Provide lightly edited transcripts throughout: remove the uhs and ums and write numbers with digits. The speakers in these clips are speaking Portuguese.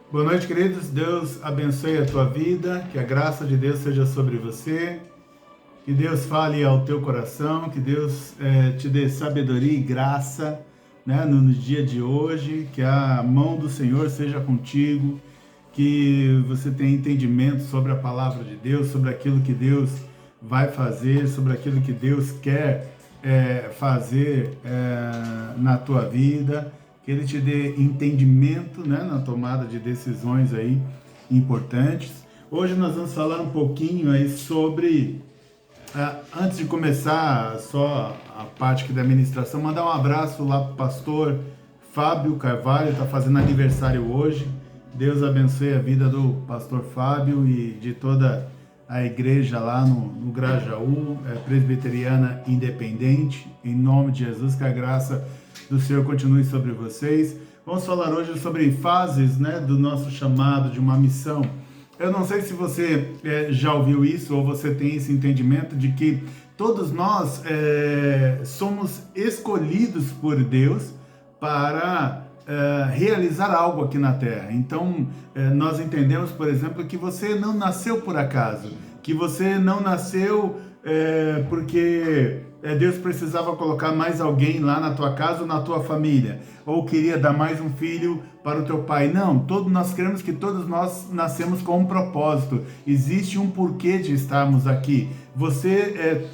Boa noite, queridos. Deus abençoe a tua vida, que a graça de Deus seja sobre você, que Deus fale ao teu coração, que Deus te dê sabedoria e graça, né, no dia de hoje, que a mão do Senhor seja contigo, que você tenha entendimento sobre a palavra de Deus, sobre aquilo que Deus vai fazer, sobre aquilo que Deus quer fazer na tua vida, que Ele te dê entendimento, né, na tomada de decisões aí importantes. Hoje nós vamos falar um pouquinho aí sobre, antes de começar só a parte aqui da administração, mandar um abraço lá para o pastor Fábio Carvalho, está fazendo aniversário hoje. Deus abençoe a vida do pastor Fábio e de toda a igreja lá no Grajaú, presbiteriana independente. Em nome de Jesus, que a graça do Senhor continue sobre vocês. Vamos falar hoje sobre fases, né, do nosso chamado, de uma missão. Eu não sei se você já ouviu isso ou você tem esse entendimento de que todos nós somos escolhidos por Deus para realizar algo aqui na Terra. Então, nós entendemos, por exemplo, que você não nasceu por acaso, que você não nasceu porque Deus precisava colocar mais alguém lá na tua casa ou na tua família, ou queria dar mais um filho para o teu pai. Não, nós queremos que todos nós nascemos com um propósito. Existe um porquê de estarmos aqui. Você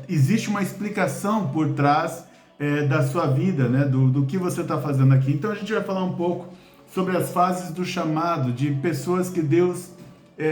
existe uma explicação por trás da sua vida, né? Do que você está fazendo aqui. Então a gente vai falar um pouco sobre as fases do chamado, de pessoas que Deus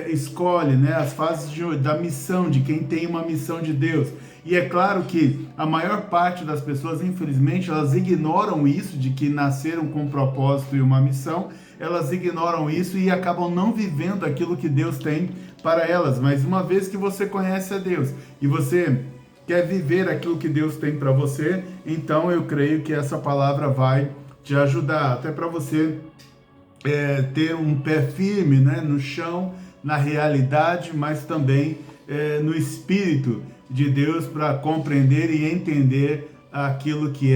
escolhe, né? As fases da missão, de quem tem uma missão de Deus. E é claro que a maior parte das pessoas, infelizmente, elas ignoram isso, de que nasceram com um propósito e uma missão. Elas ignoram isso e acabam não vivendo aquilo que Deus tem para elas. Mas uma vez que você conhece a Deus e você quer viver aquilo que Deus tem para você, então eu creio que essa palavra vai te ajudar, até para você ter um pé firme, né, no chão, na realidade, mas também no Espírito de Deus, para compreender e entender aquilo que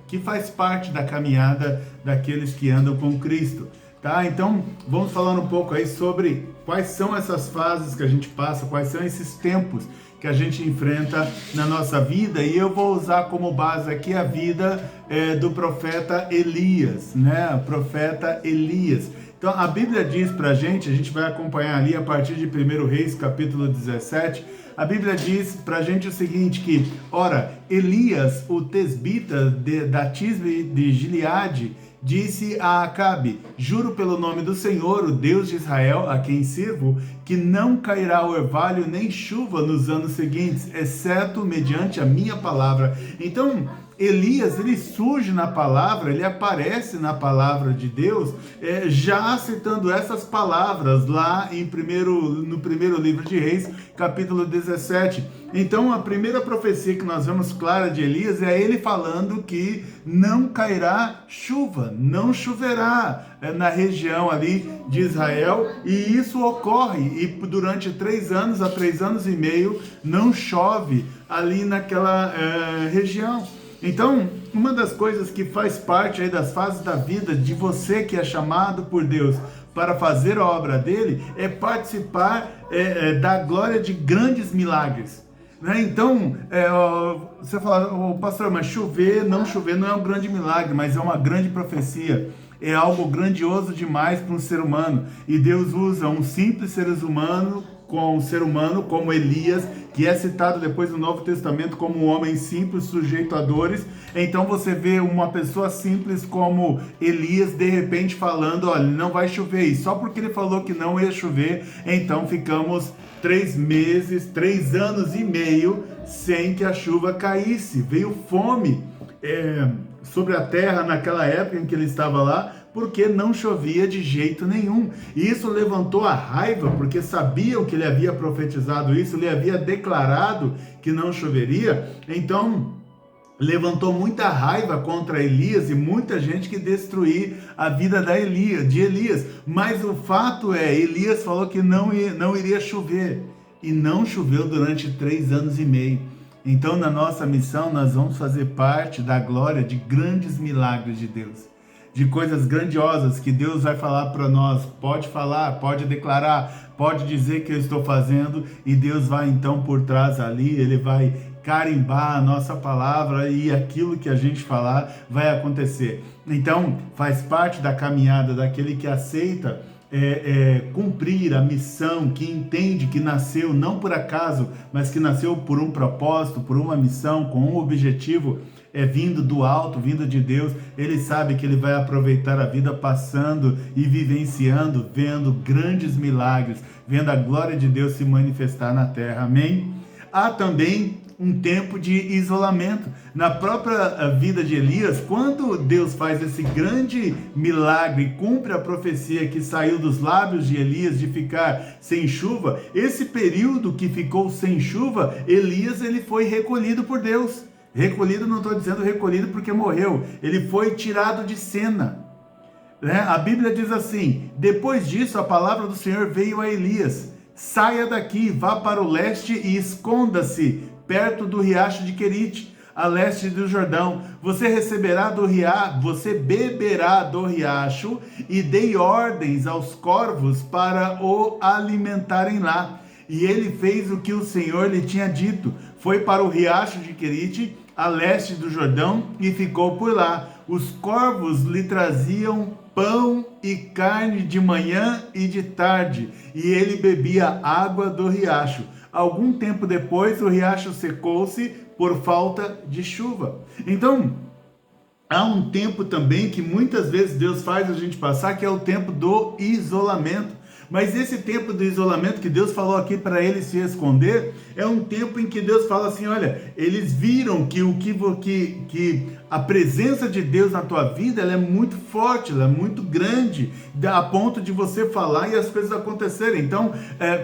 que faz parte da caminhada daqueles que andam com Cristo. Tá? Então, vamos falar um pouco aí sobre quais são essas fases que a gente passa, quais são esses tempos que a gente enfrenta na nossa vida, e eu vou usar como base aqui a vida do profeta Elias, né? O profeta Elias. Então, a Bíblia diz pra gente, a gente vai acompanhar ali a partir de 1 Reis, capítulo 17, a Bíblia diz pra gente o seguinte, que, ora, Elias, o tesbita da Tisbe de Gileade, disse a Acabe: juro pelo nome do Senhor, o Deus de Israel, a quem sirvo, que não cairá orvalho nem chuva nos anos seguintes, exceto mediante a minha palavra. Então, Elias, ele surge na palavra, ele aparece na palavra de Deus, já citando essas palavras lá no primeiro livro de Reis, capítulo 17. Então, a primeira profecia que nós vemos clara de Elias é ele falando que não cairá chuva, não choverá na região ali de Israel, e isso ocorre, e durante 3 anos a 3 anos e meio não chove ali naquela região. Então, uma das coisas que faz parte aí das fases da vida de você que é chamado por Deus para fazer a obra dele é participar da glória de grandes milagres. Né? Então, você fala, pastor, mas chover não é um grande milagre, mas é uma grande profecia. É algo grandioso demais para um ser humano. E Deus usa um simples ser humano como Elias, que é citado depois no Novo Testamento como um homem simples, sujeito a dores. Então você vê uma pessoa simples como Elias, de repente falando, olha, não vai chover. E só porque ele falou que não ia chover, então ficamos 3 meses, 3 anos e meio sem que a chuva caísse. Veio fome sobre a terra naquela época em que ele estava lá, porque não chovia de jeito nenhum. E isso levantou a raiva, porque sabiam que ele havia profetizado isso, ele havia declarado que não choveria. Então, levantou muita raiva contra Elias e muita gente que destruir a vida de Elias. Mas o fato Elias falou que não iria chover. E não choveu durante 3 anos e meio. Então, na nossa missão, nós vamos fazer parte da glória de grandes milagres de Deus. de coisas grandiosas que Deus vai falar para nós. Pode falar, pode declarar, pode dizer que eu estou fazendo, e Deus vai então por trás ali, Ele vai carimbar a nossa palavra e aquilo que a gente falar vai acontecer. Então, faz parte da caminhada daquele que aceita cumprir a missão, que entende que nasceu não por acaso, mas que nasceu por um propósito, por uma missão, com um objetivo, vindo do alto, vindo de Deus. Ele sabe que ele vai aproveitar a vida passando e vivenciando, vendo grandes milagres, vendo a glória de Deus se manifestar na terra. Amém? Há também um tempo de isolamento. Na própria vida de Elias, quando Deus faz esse grande milagre, cumpre a profecia que saiu dos lábios de Elias de ficar sem chuva, esse período que ficou sem chuva, Elias ele foi recolhido por Deus. Recolhido, não estou dizendo recolhido porque morreu, ele foi tirado de cena. A Bíblia diz assim: depois disso a palavra do Senhor veio a Elias: saia daqui, vá para o leste e esconda-se perto do riacho de Querite, a leste do Jordão. Você beberá do riacho, e dei ordens aos corvos para o alimentarem lá. E ele fez o que o Senhor lhe tinha dito. Foi para o riacho de Querite, a leste do Jordão, e ficou por lá. Os corvos lhe traziam pão e carne de manhã e de tarde, e ele bebia água do riacho. Algum tempo depois, o riacho secou-se por falta de chuva. Então, há um tempo também que muitas vezes Deus faz a gente passar, que é o tempo do isolamento. Mas esse tempo do isolamento que Deus falou aqui para eles se esconder, é um tempo em que Deus fala assim: olha, eles viram que a presença de Deus na tua vida, ela é muito forte, ela é muito grande, a ponto de você falar e as coisas acontecerem. Então,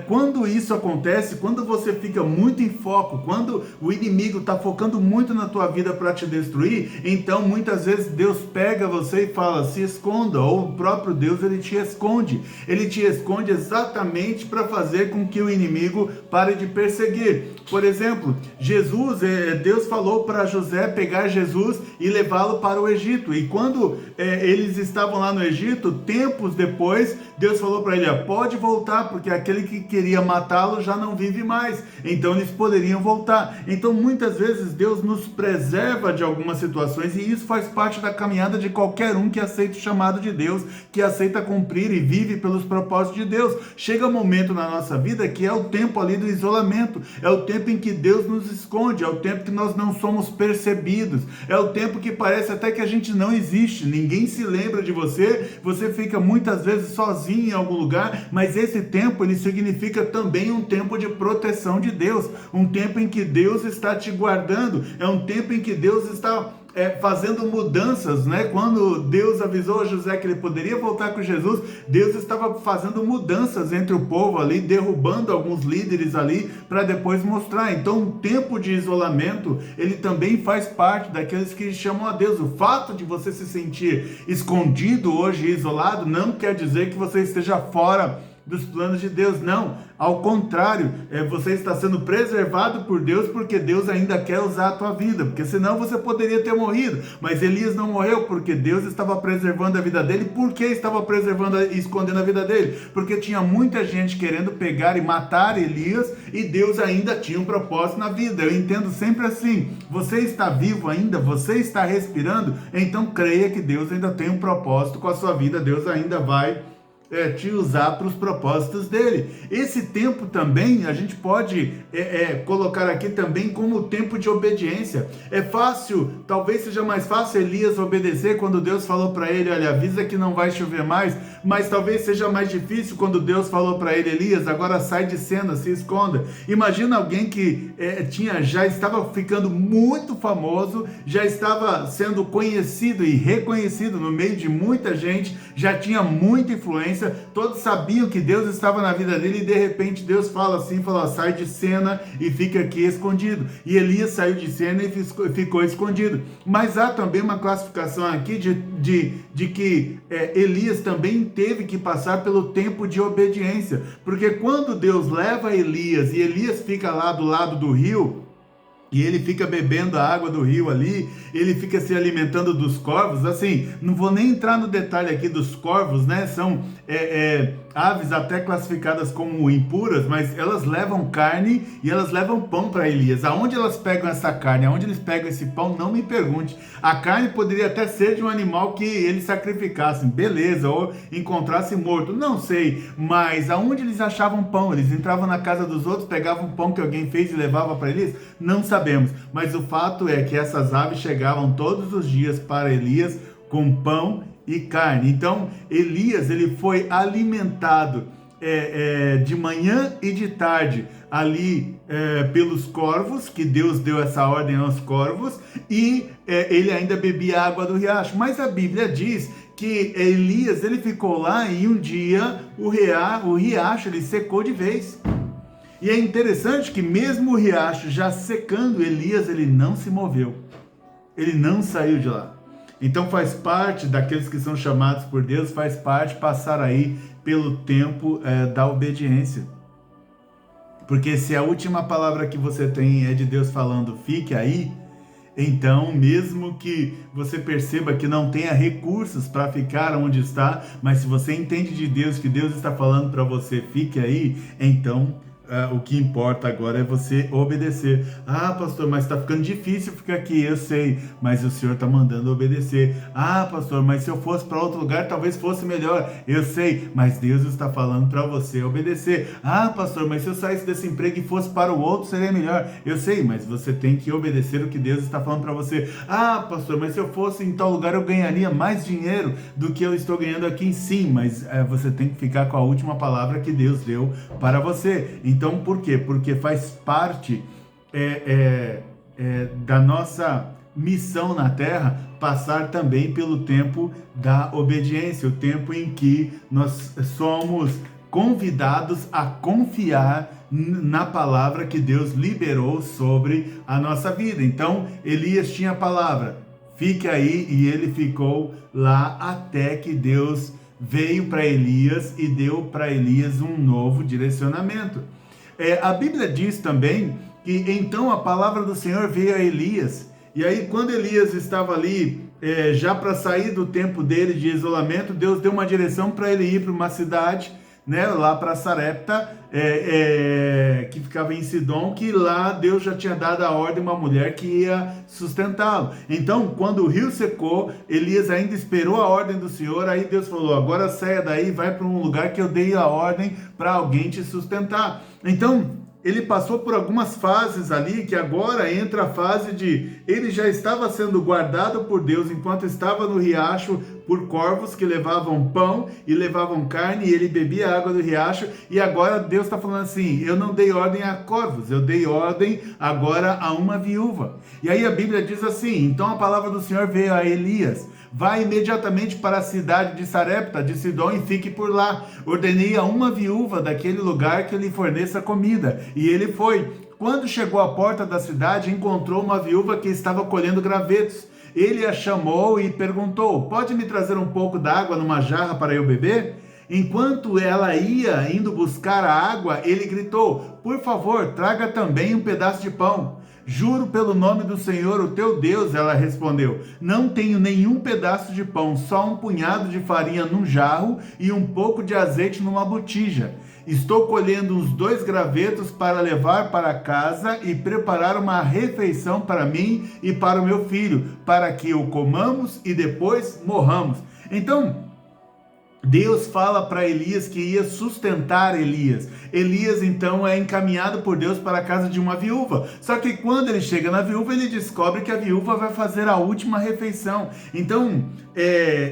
quando isso acontece, quando você fica muito em foco, quando o inimigo está focando muito na tua vida para te destruir, então muitas vezes Deus pega você e fala: se esconda, ou o próprio Deus ele te esconde exatamente para fazer com que o inimigo pare de perseguir. Por exemplo, Deus falou para José pegar Jesus e levá-lo para o Egito, e quando eles estavam lá no Egito, tempos depois, Deus falou para ele: pode voltar, porque aquele que queria matá-lo já não vive mais, então eles poderiam voltar. Então muitas vezes Deus nos preserva de algumas situações, e isso faz parte da caminhada de qualquer um que aceita o chamado de Deus, que aceita cumprir e vive pelos propósitos de Deus. Chega um momento na nossa vida que é o tempo ali do isolamento, é o tempo em que Deus nos esconde, é o tempo que nós não somos percebidos, é o tempo que parece até que a gente não existe, ninguém se lembra de você, você fica muitas vezes sozinho em algum lugar, mas esse tempo ele significa também um tempo de proteção de Deus, um tempo em que Deus está te guardando, é um tempo em que Deus está fazendo mudanças, né? Quando Deus avisou a José que ele poderia voltar com Jesus, Deus estava fazendo mudanças entre o povo ali, derrubando alguns líderes ali, para depois mostrar. Então, um tempo de isolamento, ele também faz parte daqueles que chamam a Deus. O fato de você se sentir escondido hoje, isolado, não quer dizer que você esteja fora dos planos de Deus, não, ao contrário, você está sendo preservado por Deus, porque Deus ainda quer usar a tua vida, porque senão você poderia ter morrido, mas Elias não morreu, porque Deus estava preservando a vida dele. Por que estava preservando e escondendo a vida dele? Porque tinha muita gente querendo pegar e matar Elias, e Deus ainda tinha um propósito na vida. Eu entendo sempre assim: você está vivo ainda, você está respirando, então creia que Deus ainda tem um propósito com a sua vida, Deus ainda vai te usar para os propósitos dele. Esse tempo também a gente pode colocar aqui também como tempo de obediência. É fácil, talvez seja mais fácil Elias obedecer quando Deus falou para ele: olha, avisa que não vai chover mais, mas talvez seja mais difícil quando Deus falou para ele: Elias, agora sai de cena, se esconda. Imagina alguém que já estava ficando muito famoso, já estava sendo conhecido e reconhecido no meio de muita gente, já tinha muita influência, todos sabiam que Deus estava na vida dele, e de repente Deus fala assim, sai de cena e fica aqui escondido. E Elias saiu de cena e ficou escondido. Mas há também uma classificação aqui de que Elias também teve que passar pelo tempo de obediência, porque quando Deus leva Elias e Elias fica lá do lado do rio, e ele fica bebendo a água do rio ali, ele fica se alimentando dos corvos. Assim, não vou nem entrar no detalhe aqui dos corvos, né? São aves até classificadas como impuras, mas elas levam carne e elas levam pão para Elias. Aonde elas pegam essa carne? Aonde eles pegam esse pão? Não me pergunte. A carne poderia até ser de um animal que eles sacrificassem, beleza, ou encontrassem morto, não sei, mas aonde eles achavam pão? Eles entravam na casa dos outros, pegavam pão que alguém fez e levava para Elias? Não sabemos, mas o fato é que essas aves chegavam todos os dias para Elias com pão e carne. Então Elias, ele foi alimentado de manhã e de tarde ali pelos corvos, que Deus deu essa ordem aos corvos, e ele ainda bebia água do riacho. Mas a Bíblia diz que Elias, ele ficou lá e um dia o riacho ele secou de vez. E é interessante que mesmo o riacho já secando, Elias ele não se moveu, ele não saiu de lá. Então faz parte daqueles que são chamados por Deus, faz parte passar aí pelo tempo da obediência. Porque se a última palavra que você tem é de Deus falando, fique aí, então mesmo que você perceba que não tenha recursos para ficar onde está, mas se você entende de Deus, que Deus está falando para você, fique aí, então o que importa agora é você obedecer. Ah, pastor, mas está ficando difícil ficar aqui, eu sei, mas o Senhor está mandando obedecer. Ah, pastor, mas se eu fosse para outro lugar, talvez fosse melhor, eu sei, mas Deus está falando para você obedecer. Ah, pastor, mas se eu saísse desse emprego e fosse para o outro, seria melhor, eu sei, mas você tem que obedecer o que Deus está falando para você. Ah, pastor, mas se eu fosse em tal lugar, eu ganharia mais dinheiro do que eu estou ganhando aqui. Sim, mas você tem que ficar com a última palavra que Deus deu para você. Então, por quê? Porque faz parte da nossa missão na Terra passar também pelo tempo da obediência, o tempo em que nós somos convidados a confiar na palavra que Deus liberou sobre a nossa vida. Então, Elias tinha a palavra, fique aí, e ele ficou lá até que Deus veio para Elias e deu para Elias um novo direcionamento. A Bíblia diz também que então a palavra do Senhor veio a Elias, e aí quando Elias estava ali, já para sair do tempo dele de isolamento, Deus deu uma direção para ele ir para uma cidade, né, lá para Sarepta, que ficava em Sidom, que lá Deus já tinha dado a ordem a uma mulher que ia sustentá-lo. Então, quando o rio secou, Elias ainda esperou a ordem do Senhor, aí Deus falou, agora saia daí, vai para um lugar que eu dei a ordem para alguém te sustentar. Então, ele passou por algumas fases ali, que agora entra a fase de ele já estava sendo guardado por Deus enquanto estava no riacho por corvos que levavam pão e levavam carne, e ele bebia a água do riacho, e agora Deus está falando assim, eu não dei ordem a corvos, eu dei ordem agora a uma viúva. E aí a Bíblia diz assim, então a palavra do Senhor veio a Elias, vai imediatamente para a cidade de Sarepta, de Sidom, e fique por lá. Ordenei a uma viúva daquele lugar que lhe forneça comida. E ele foi. Quando chegou à porta da cidade, encontrou uma viúva que estava colhendo gravetos. Ele a chamou e perguntou, pode me trazer um pouco d'água numa jarra para eu beber? Enquanto ela ia indo buscar a água, ele gritou, por favor, traga também um pedaço de pão. Juro pelo nome do Senhor, o teu Deus, ela respondeu, não tenho nenhum pedaço de pão, só um punhado de farinha num jarro e um pouco de azeite numa botija. Estou colhendo uns 2 gravetos para levar para casa e preparar uma refeição para mim e para o meu filho, para que o comamos e depois morramos. Então, Deus fala para Elias que ia sustentar Elias. Elias, então, é encaminhado por Deus para a casa de uma viúva. Só que quando ele chega na viúva, ele descobre que a viúva vai fazer a última refeição. Então,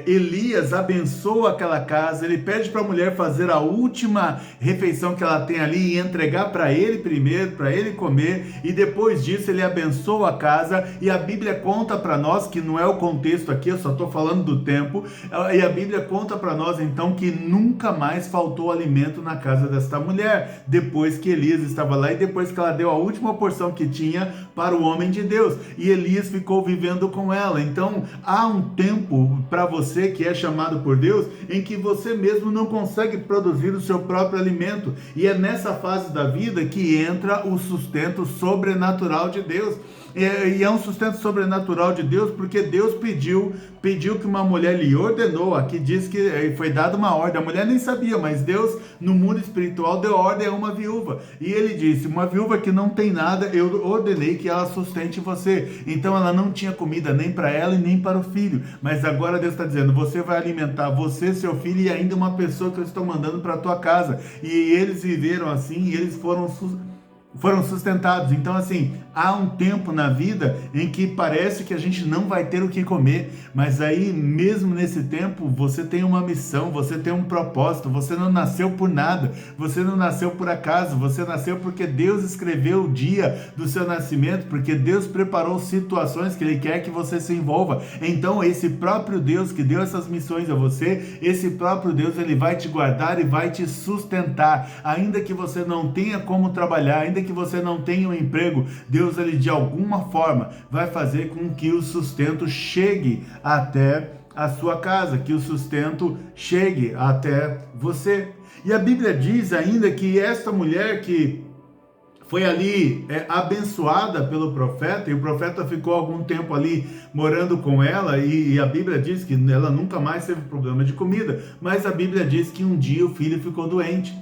Elias abençoa aquela casa, ele pede para a mulher fazer a última refeição que ela tem ali e entregar para ele primeiro, para ele comer, e depois disso ele abençoa a casa, e a Bíblia conta para nós, que não é o contexto aqui, eu só estou falando do tempo, e a Bíblia conta para nós então que nunca mais faltou alimento na casa desta mulher, depois que Elias estava lá e depois que ela deu a última porção que tinha para o homem de Deus, e Elias ficou vivendo com ela. Então há um tempo para você que é chamado por Deus, em que você mesmo não consegue produzir o seu próprio alimento. E é nessa fase da vida que entra o sustento sobrenatural de Deus. E é um sustento sobrenatural de Deus, porque Deus pediu que uma mulher lhe ordenou. Aqui diz que foi dada uma ordem, a mulher nem sabia, mas Deus no mundo espiritual deu ordem a uma viúva, e ele disse: uma viúva que não tem nada, eu ordenei que ela sustente você. Então ela não tinha comida nem para ela e nem para o filho, mas agora Deus está dizendo: você vai alimentar você, seu filho e ainda uma pessoa que eu estou mandando para a tua casa. E eles viveram assim, e eles foram sustentados. Então, assim, há um tempo na vida em que parece que a gente não vai ter o que comer, mas aí, mesmo nesse tempo, você tem uma missão, você tem um propósito. Você não nasceu por nada, você não nasceu por acaso, você nasceu porque Deus escreveu o dia do seu nascimento, porque Deus preparou situações que Ele quer que você se envolva. Então, esse próprio Deus que deu essas missões a você, esse próprio Deus, Ele vai te guardar e vai te sustentar, ainda que você não tenha como trabalhar, ainda que você não tenha um emprego. Deus, ele de alguma forma vai fazer com que o sustento chegue até a sua casa, que o sustento chegue até você. E a Bíblia diz ainda que esta mulher que foi ali abençoada pelo profeta, e o profeta ficou algum tempo ali morando com ela, e a Bíblia diz que ela nunca mais teve problema de comida, mas a Bíblia diz que um dia o filho ficou doente.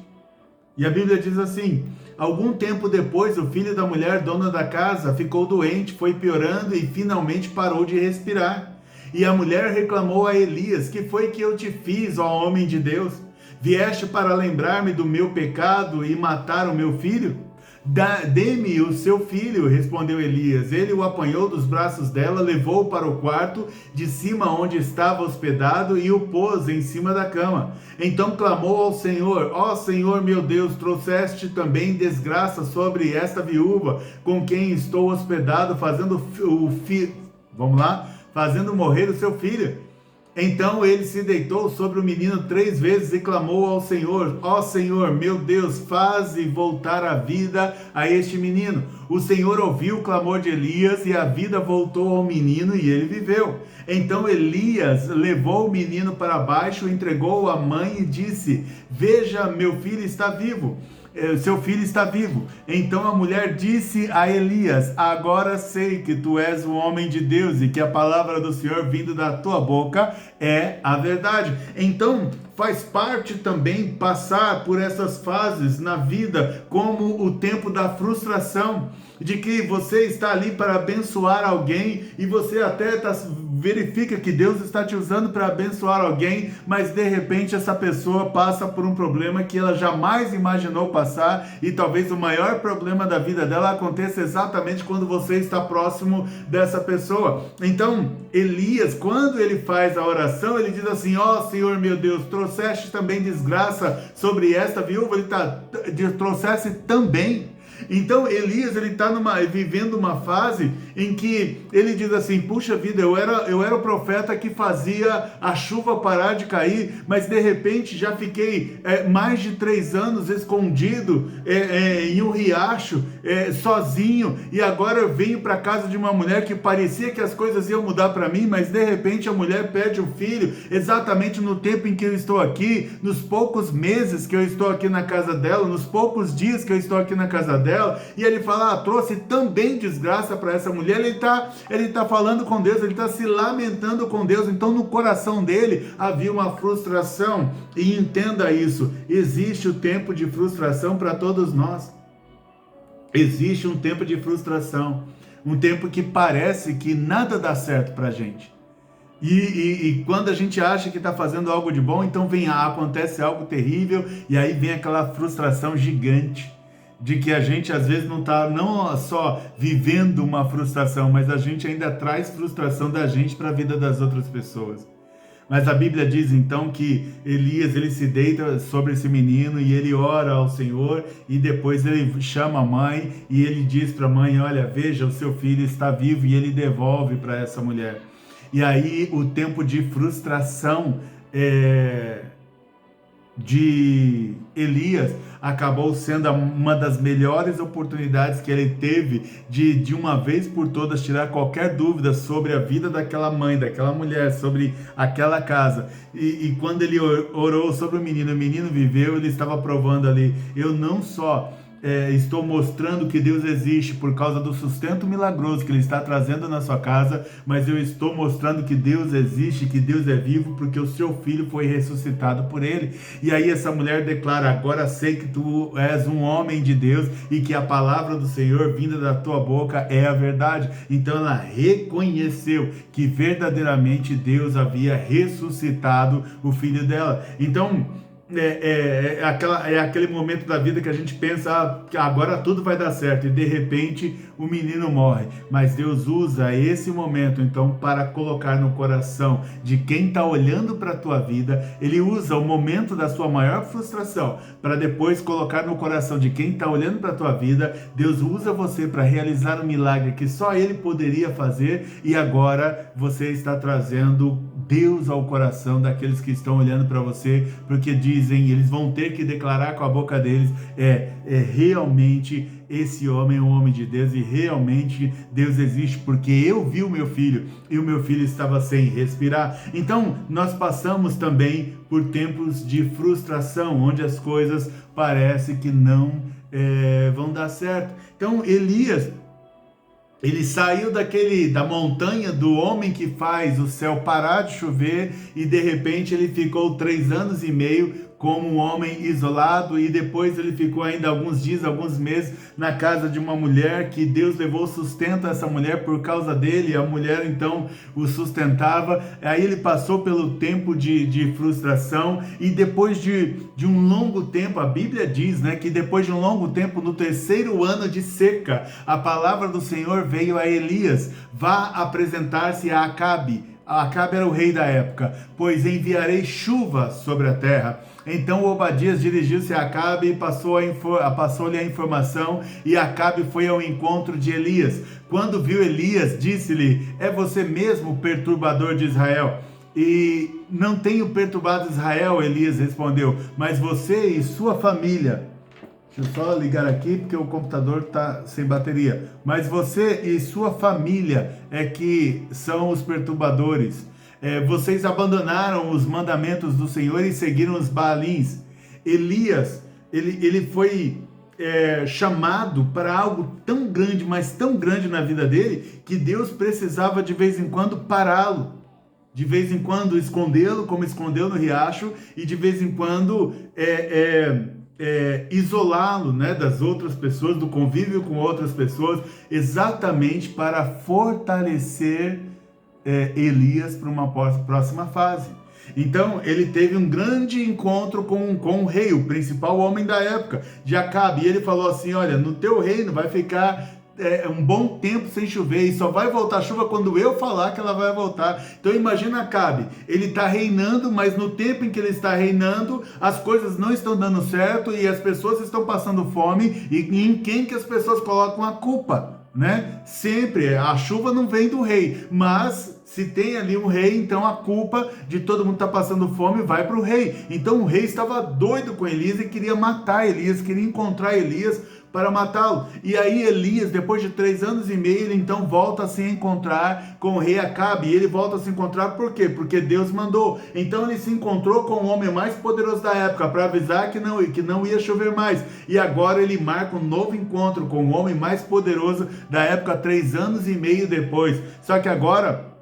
E a Bíblia diz assim: algum tempo depois, o filho da mulher, dona da casa, ficou doente, foi piorando e finalmente parou de respirar. E a mulher reclamou a Elias: que foi que eu te fiz, ó homem de Deus? Vieste para lembrar-me do meu pecado e matar o meu filho? Dê-me o seu filho, respondeu Elias. Ele o apanhou dos braços dela, levou-o para o quarto de cima onde estava hospedado e o pôs em cima da cama. Então clamou ao Senhor: ó Senhor meu Deus, trouxeste também desgraça sobre esta viúva com quem estou hospedado, fazendo morrer o seu filho. Então ele se deitou sobre o menino 3 vezes e clamou ao Senhor: ó Senhor, meu Deus, faze voltar a vida a este menino. O Senhor ouviu o clamor de Elias e a vida voltou ao menino e ele viveu. Então Elias levou o menino para baixo, entregou-o à mãe e disse: veja, meu filho está vivo. Seu filho está vivo. Então a mulher disse a Elias: agora sei que tu és um homem de Deus e que a palavra do Senhor vindo da tua boca é a verdade. Então faz parte também passar por essas fases na vida, como o tempo da frustração, de que você está ali para abençoar alguém e você até verifica que Deus está te usando para abençoar alguém, mas de repente essa pessoa passa por um problema que ela jamais imaginou passar, e talvez o maior problema da vida dela aconteça exatamente quando você está próximo dessa pessoa. Então Elias, quando ele faz a oração, ele diz assim: ó Senhor meu Deus, trouxeste também desgraça sobre esta viúva. Trouxeste também. Então Elias, ele está vivendo uma fase em que ele diz assim: puxa vida, eu era o profeta que fazia a chuva parar de cair, mas de repente já fiquei mais de 3 anos escondido em um riacho, sozinho, e agora eu venho para a casa de uma mulher que parecia que as coisas iam mudar para mim, mas de repente a mulher perde o filho, exatamente no tempo em que eu estou aqui, nos poucos meses que eu estou aqui na casa dela, nos poucos dias que eu estou aqui na casa dela. E ele fala: trouxe também desgraça para essa mulher. Ele tá falando com Deus, ele está se lamentando com Deus. Então no coração dele havia uma frustração, e entenda isso: existe o tempo de frustração para todos nós. Existe um tempo de frustração, um tempo que parece que nada dá certo para a gente. E quando a gente acha que está fazendo algo de bom, então acontece algo terrível, e aí vem aquela frustração gigante, de que a gente às vezes não está não só vivendo uma frustração, mas a gente ainda traz frustração da gente para a vida das outras pessoas. Mas a Bíblia diz então que Elias, ele se deita sobre esse menino e ele ora ao Senhor, e depois ele chama a mãe e ele diz para a mãe: olha, veja, o seu filho está vivo, e ele devolve para essa mulher. E aí o tempo de frustração de Elias acabou sendo uma das melhores oportunidades que ele teve de uma vez por todas tirar qualquer dúvida sobre a vida daquela mãe, daquela mulher, sobre aquela casa. E quando ele orou sobre o menino viveu, ele estava provando ali, eu não só estou mostrando que Deus existe por causa do sustento milagroso que Ele está trazendo na sua casa, mas eu estou mostrando que Deus existe, que Deus é vivo, porque o seu filho foi ressuscitado por Ele. E aí essa mulher declara, agora sei que tu és um homem de Deus e que a palavra do Senhor vinda da tua boca é a verdade. Então ela reconheceu que verdadeiramente Deus havia ressuscitado o filho dela. Então aquele momento da vida que a gente pensa, que agora tudo vai dar certo, e de repente o menino morre. Mas Deus usa esse momento então para colocar no coração de quem está olhando para a tua vida. Ele usa o momento da sua maior frustração para depois colocar no coração de quem está olhando para a tua vida. Deus usa você para realizar um milagre que só Ele poderia fazer, e agora você está trazendo Deus ao coração daqueles que estão olhando para você, porque dizem, eles vão ter que declarar com a boca deles, realmente esse homem é um homem de Deus, e realmente Deus existe, porque eu vi o meu filho, e o meu filho estava sem respirar. Então nós passamos também por tempos de frustração, onde as coisas parecem que não vão dar certo. Então Elias, ele saiu da montanha do homem que faz o céu parar de chover, e de repente ele ficou 3 anos e meio como um homem isolado, e depois ele ficou ainda alguns dias, alguns meses na casa de uma mulher, que Deus levou sustento a essa mulher por causa dele, a mulher então o sustentava. Aí ele passou pelo tempo de frustração, e depois de um longo tempo, a Bíblia diz, que depois de um longo tempo, no 3º ano de seca, a palavra do Senhor veio a Elias: vá apresentar-se a Acabe. Acabe era o rei da época, pois enviarei chuva sobre a terra. Então Obadias dirigiu-se a Acabe e passou-lhe a informação, e Acabe foi ao encontro de Elias. Quando viu Elias, disse-lhe: é você mesmo o perturbador de Israel? E não tenho perturbado Israel, Elias respondeu, mas você e sua família. Deixa eu só ligar aqui porque o computador está sem bateria. Mas você e sua família é que são os perturbadores. Vocês abandonaram os mandamentos do Senhor e seguiram os Baalins. Elias, ele foi chamado para algo tão grande, mas tão grande na vida dele, que Deus precisava de vez em quando pará-lo. De vez em quando escondê-lo, como escondeu no riacho, e de vez em quando isolá-lo, das outras pessoas, do convívio com outras pessoas, exatamente para fortalecer Elias para uma próxima fase. Então ele teve um grande encontro com o rei, o principal homem da época, de Acabe, e ele falou assim: olha, no teu reino vai ficar um bom tempo sem chover, e só vai voltar chuva quando eu falar que ela vai voltar. Então imagina Acabe, ele está reinando, mas no tempo em que ele está reinando, as coisas não estão dando certo, e as pessoas estão passando fome, e em quem que as pessoas colocam a culpa? Sempre a chuva não vem do rei, mas se tem ali um rei, então a culpa de todo mundo estar passando fome vai para o rei. Então o rei estava doido com Elias e queria matar Elias, queria encontrar Elias para matá-lo. E aí Elias, depois de 3 anos e meio, ele então volta a se encontrar com o rei Acabe. E ele volta a se encontrar por quê? Porque Deus mandou. Então ele se encontrou com o homem mais poderoso da época para avisar que não ia chover mais. E agora ele marca um novo encontro com o homem mais poderoso da época 3 anos e meio depois. Só que agora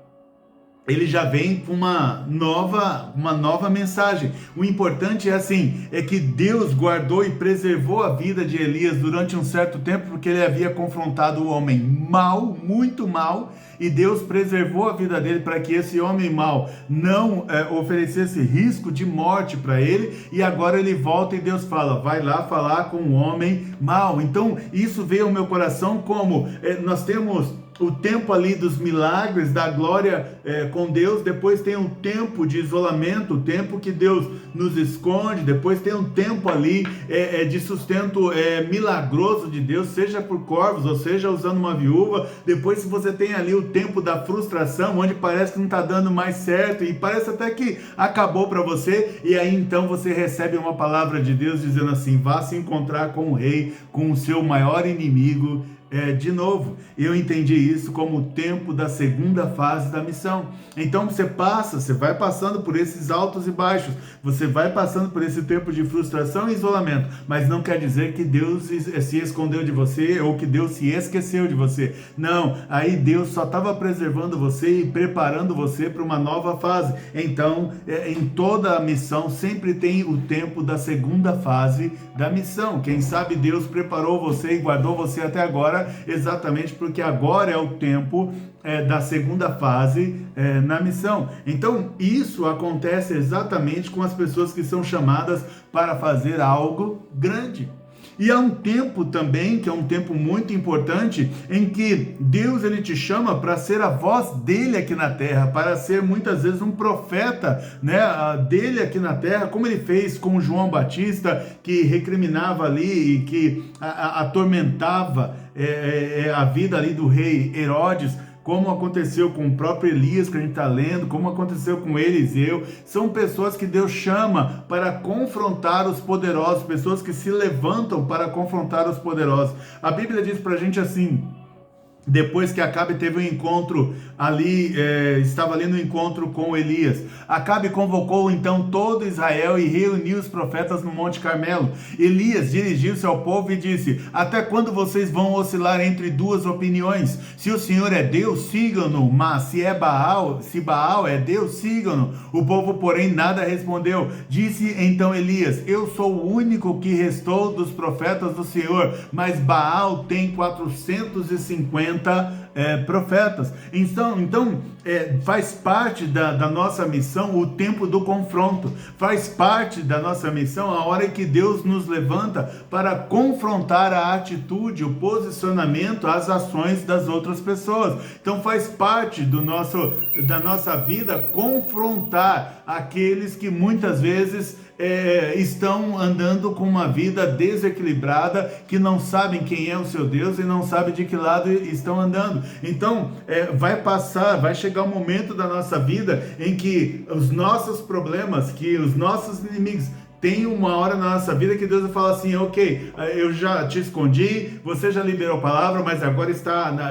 ele já vem com uma nova mensagem. O importante é que Deus guardou e preservou a vida de Elias durante um certo tempo, porque ele havia confrontado o homem mau, muito mau, e Deus preservou a vida dele para que esse homem mau não oferecesse risco de morte para ele. E agora ele volta e Deus fala: vai lá falar com o homem mau. Então isso veio ao meu coração como nós temos o tempo ali dos milagres, da glória com Deus, depois tem um tempo de isolamento, o tempo que Deus nos esconde, depois tem um tempo ali de sustento milagroso de Deus, seja por corvos, ou seja usando uma viúva. Depois você tem ali o tempo da frustração, onde parece que não está dando mais certo, e parece até que acabou para você, e aí então você recebe uma palavra de Deus dizendo assim: vá se encontrar com o rei, com o seu maior inimigo, de novo. Eu entendi isso como o tempo da segunda fase da missão. Então você vai passando por esses altos e baixos, você vai passando por esse tempo de frustração e isolamento, mas não quer dizer que Deus se escondeu de você ou que Deus se esqueceu de você. Não, aí Deus só estava preservando você e preparando você para uma nova fase. Então, em toda a missão sempre tem o tempo da segunda fase da missão. Quem sabe Deus preparou você e guardou você até agora, exatamente porque agora é o tempo da segunda fase na missão. Então isso acontece exatamente com as pessoas que são chamadas para fazer algo grande. E há um tempo também, que é um tempo muito importante, em que Deus ele te chama para ser a voz dele aqui na terra, para ser muitas vezes um profeta, né, dele aqui na terra, como ele fez com João Batista, que recriminava ali e que atormentava a vida ali do rei Herodes, como aconteceu com o próprio Elias que a gente está lendo, como aconteceu com Eliseu. São pessoas que Deus chama para confrontar os poderosos, pessoas que se levantam para confrontar os poderosos. A Bíblia diz para a gente assim: depois que Acabe teve um encontro ali, estava ali no encontro com Elias, Acabe convocou então todo Israel e reuniu os profetas no Monte Carmelo. Elias dirigiu-se ao povo e disse: até quando vocês vão oscilar entre duas opiniões? Se o Senhor é Deus, sigam-no, mas se Baal é Deus, sigam-no. O povo, porém, nada respondeu. Disse então Elias: eu sou o único que restou dos profetas do Senhor, mas Baal tem 450 profetas. Então faz parte da nossa missão o tempo do confronto, faz parte da nossa missão a hora em que Deus nos levanta para confrontar a atitude, o posicionamento, as ações das outras pessoas. Então faz parte da nossa vida confrontar aqueles que muitas vezes estão andando com uma vida desequilibrada, que não sabem quem é o seu Deus e não sabem de que lado estão andando. Então vai chegar um momento da nossa vida em que os nossos problemas, que os nossos inimigos, tem uma hora na nossa vida que Deus vai falar assim: ok, eu já te escondi, você já liberou a palavra, mas agora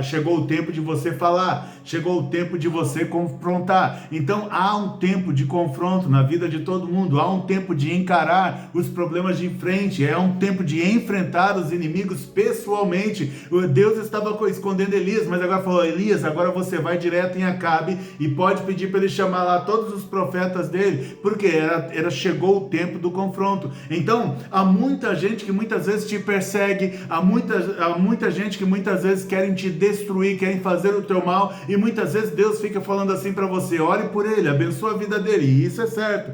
chegou o tempo de você falar, chegou o tempo de você confrontar. Então há um tempo de confronto na vida de todo mundo, há um tempo de encarar os problemas de frente, é um tempo de enfrentar os inimigos pessoalmente. Deus estava escondendo Elias, mas agora falou: Elias, agora você vai direto em Acabe e pode pedir para ele chamar lá todos os profetas dele, porque chegou o tempo do confronto. Então há muita gente que muitas vezes te persegue, há muita gente que muitas vezes querem te destruir, querem fazer o teu mal, e muitas vezes Deus fica falando assim para você: ore por ele, abençoa a vida dele, e isso é certo,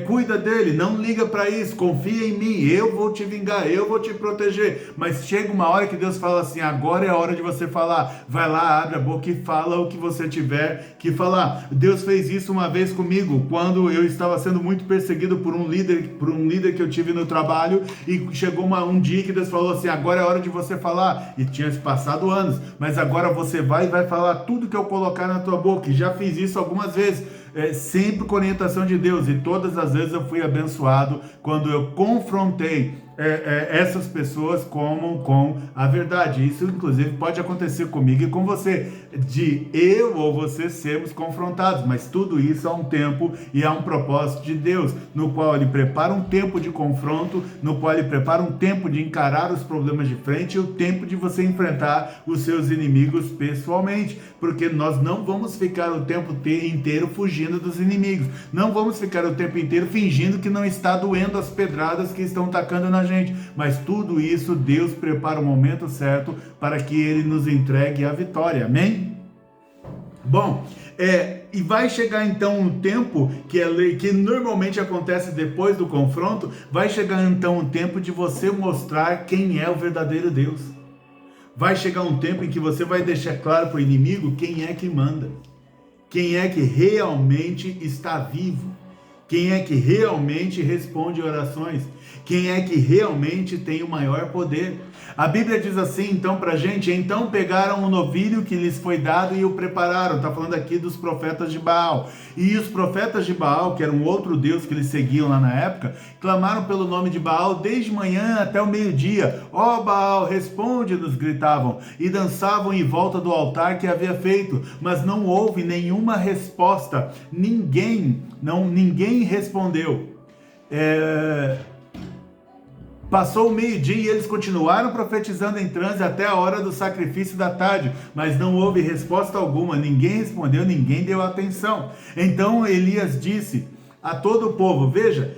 cuida dele, não liga para isso, confia em mim, eu vou te vingar, eu vou te proteger. Mas chega uma hora que Deus fala assim: agora é a hora de você falar, vai lá, abre a boca e fala o que você tiver que falar. Deus fez isso uma vez comigo, quando eu estava sendo muito perseguido por um líder que eu tive no trabalho, e chegou um dia que Deus falou assim: agora é hora de você falar. E tinha se passado anos, mas agora você vai falar tudo que eu colocar na tua boca. E já fiz isso algumas vezes, sempre com orientação de Deus, e todas as vezes eu fui abençoado quando eu confrontei essas pessoas com a verdade. Isso inclusive pode acontecer comigo e com você, de eu ou você sermos confrontados, mas tudo isso há um tempo e há um propósito de Deus, no qual ele prepara um tempo de confronto, no qual ele prepara um tempo de encarar os problemas de frente e o tempo de você enfrentar os seus inimigos pessoalmente, porque nós não vamos ficar o tempo inteiro fugindo dos inimigos, não vamos ficar o tempo inteiro fingindo que não está doendo as pedradas que estão tacando na gente, mas tudo isso Deus prepara o momento certo para que ele nos entregue a vitória, amém? Bom, e vai chegar então um tempo que normalmente acontece depois do confronto, vai chegar então um tempo de você mostrar quem é o verdadeiro Deus. vai chegar um tempo em que você vai deixar claro para o inimigo quem é que manda, quem é que realmente está vivo, quem é que realmente responde orações, quem é que realmente tem o maior poder. A Bíblia diz assim, então, para a gente: então pegaram o novilho que lhes foi dado e o prepararam. Está falando aqui dos profetas de Baal. E os profetas de Baal, que era um outro deus que eles seguiam lá na época, clamaram pelo nome de Baal desde manhã até o meio-dia. Ó Baal, responde-nos, gritavam, e dançavam em volta do altar que havia feito. Mas não houve nenhuma resposta. Ninguém respondeu. Passou o meio-dia e eles continuaram profetizando em transe até a hora do sacrifício da tarde, mas não houve resposta alguma, ninguém respondeu, ninguém deu atenção. Então Elias disse a todo o povo, veja,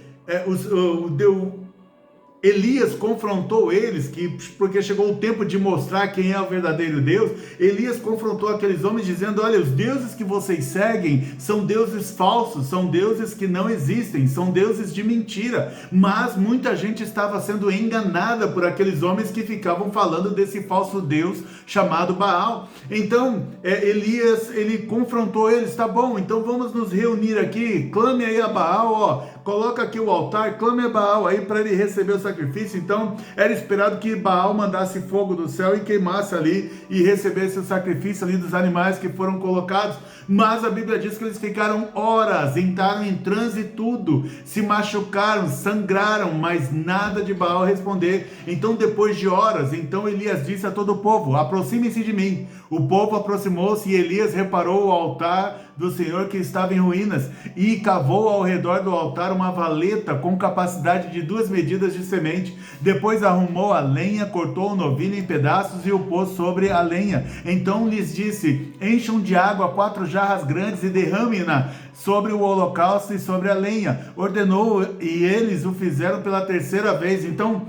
Elias confrontou eles, porque chegou o tempo de mostrar quem é o verdadeiro Deus. Elias confrontou aqueles homens dizendo: olha, os deuses que vocês seguem são deuses falsos, são deuses que não existem, são deuses de mentira. Mas muita gente estava sendo enganada por aqueles homens que ficavam falando desse falso Deus chamado Baal. Então Elias, ele confrontou eles: tá bom, então vamos nos reunir aqui, clame aí a Baal, coloca aqui o altar, clame a Baal aí para ele receber o sacrifício. Então era esperado que Baal mandasse fogo do céu e queimasse ali e recebesse o sacrifício ali dos animais que foram colocados. Mas a Bíblia diz que eles ficaram horas, entraram em transe tudo, se machucaram, sangraram, mas nada de Baal responder. Então depois de horas, então Elias disse a todo o povo: aproxime-se de mim. O povo aproximou-se e Elias reparou o altar do Senhor que estava em ruínas e cavou ao redor do altar uma valeta com capacidade de 2 medidas de semente. Depois arrumou a lenha, cortou o novilho em pedaços e o pôs sobre a lenha. Então lhes disse: encham de água 4 jarras grandes e derrame-na sobre o holocausto e sobre a lenha. Ordenou e eles o fizeram pela 3ª vez. Então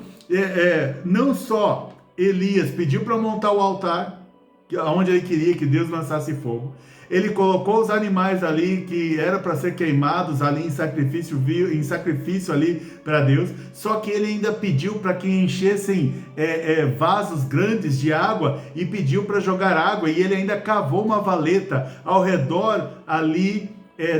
não só Elias pediu para montar o altar, onde ele queria que Deus lançasse fogo, ele colocou os animais ali que era para ser queimados ali em sacrifício ali para Deus, só que ele ainda pediu para que enchessem vasos grandes de água e pediu para jogar água, e ele ainda cavou uma valeta ao redor ali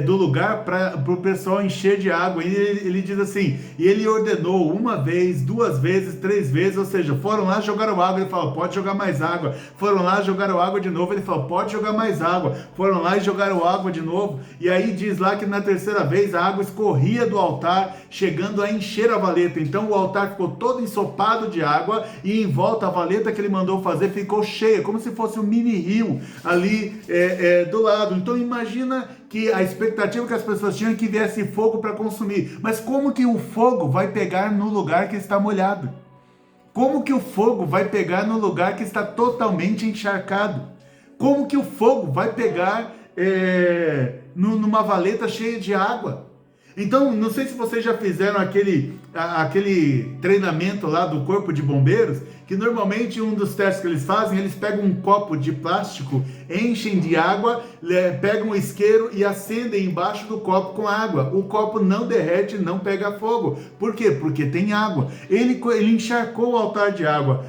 do lugar para o pessoal encher de água. E ele diz assim: e ele ordenou 1 vez, 2 vezes, 3 vezes, ou seja, foram lá, jogaram água, ele falou: pode jogar mais água. Foram lá, jogaram água de novo, ele falou: pode jogar mais água. Foram lá e jogaram água de novo. E aí diz lá que na 3ª vez a água escorria do altar, chegando a encher a valeta. Então o altar ficou todo ensopado de água, e em volta a valeta que ele mandou fazer ficou cheia, como se fosse um mini rio ali do lado. Então imagina que a expectativa que as pessoas tinham é que viesse fogo para consumir. Mas como que o fogo vai pegar no lugar que está molhado? Como que o fogo vai pegar no lugar que está totalmente encharcado? Como que o fogo vai pegar numa valeta cheia de água? Então, não sei se vocês já fizeram aquele treinamento lá do corpo de bombeiros, que normalmente um dos testes que eles fazem, eles pegam um copo de plástico, enchem de água, pegam um isqueiro e acendem embaixo do copo com água. O copo não derrete, não pega fogo. Por quê? Porque tem água. Ele encharcou o altar de água.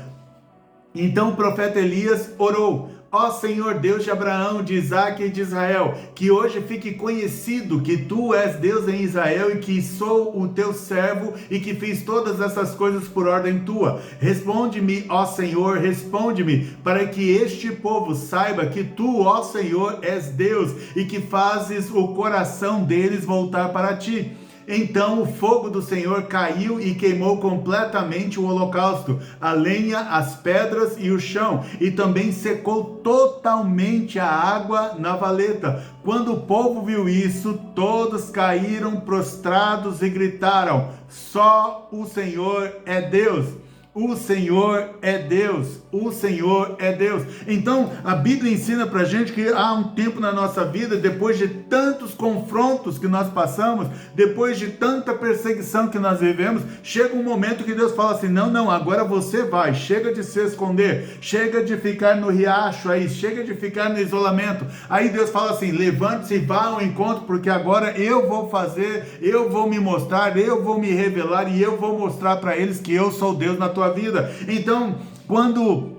Então o profeta Elias orou: ó Senhor Deus de Abraão, de Isaque e de Israel, que hoje fique conhecido que tu és Deus em Israel e que sou o teu servo e que fiz todas essas coisas por ordem tua. Responde-me, ó Senhor, responde-me, para que este povo saiba que tu, ó Senhor, és Deus e que fazes o coração deles voltar para ti. Então o fogo do Senhor caiu e queimou completamente o holocausto, a lenha, as pedras e o chão, e também secou totalmente a água na valeta. Quando o povo viu isso, todos caíram prostrados e gritaram: só o Senhor é Deus. O Senhor é Deus, o Senhor é Deus. Então a Bíblia ensina pra gente que há um tempo na nossa vida, depois de tantos confrontos que nós passamos, depois de tanta perseguição que nós vivemos, chega um momento que Deus fala assim: não, agora você vai, chega de se esconder, chega de ficar no riacho aí, chega de ficar no isolamento. Aí Deus fala assim: levante-se e vá ao encontro, porque agora eu vou fazer, eu vou me mostrar, eu vou me revelar e eu vou mostrar para eles que eu sou Deus na tua vida. Então, quando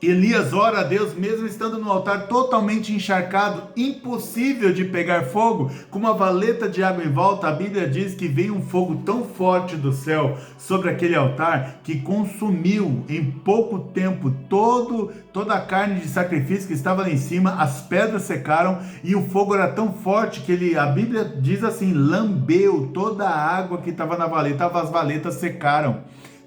Elias ora a Deus, mesmo estando no altar totalmente encharcado, impossível de pegar fogo, com uma valeta de água em volta. A Bíblia diz que veio um fogo tão forte do céu sobre aquele altar, que consumiu em pouco tempo toda a carne de sacrifício que estava lá em cima. As pedras secaram e o fogo era tão forte que a Bíblia diz assim, lambeu toda a água que estava na valeta, as valetas secaram.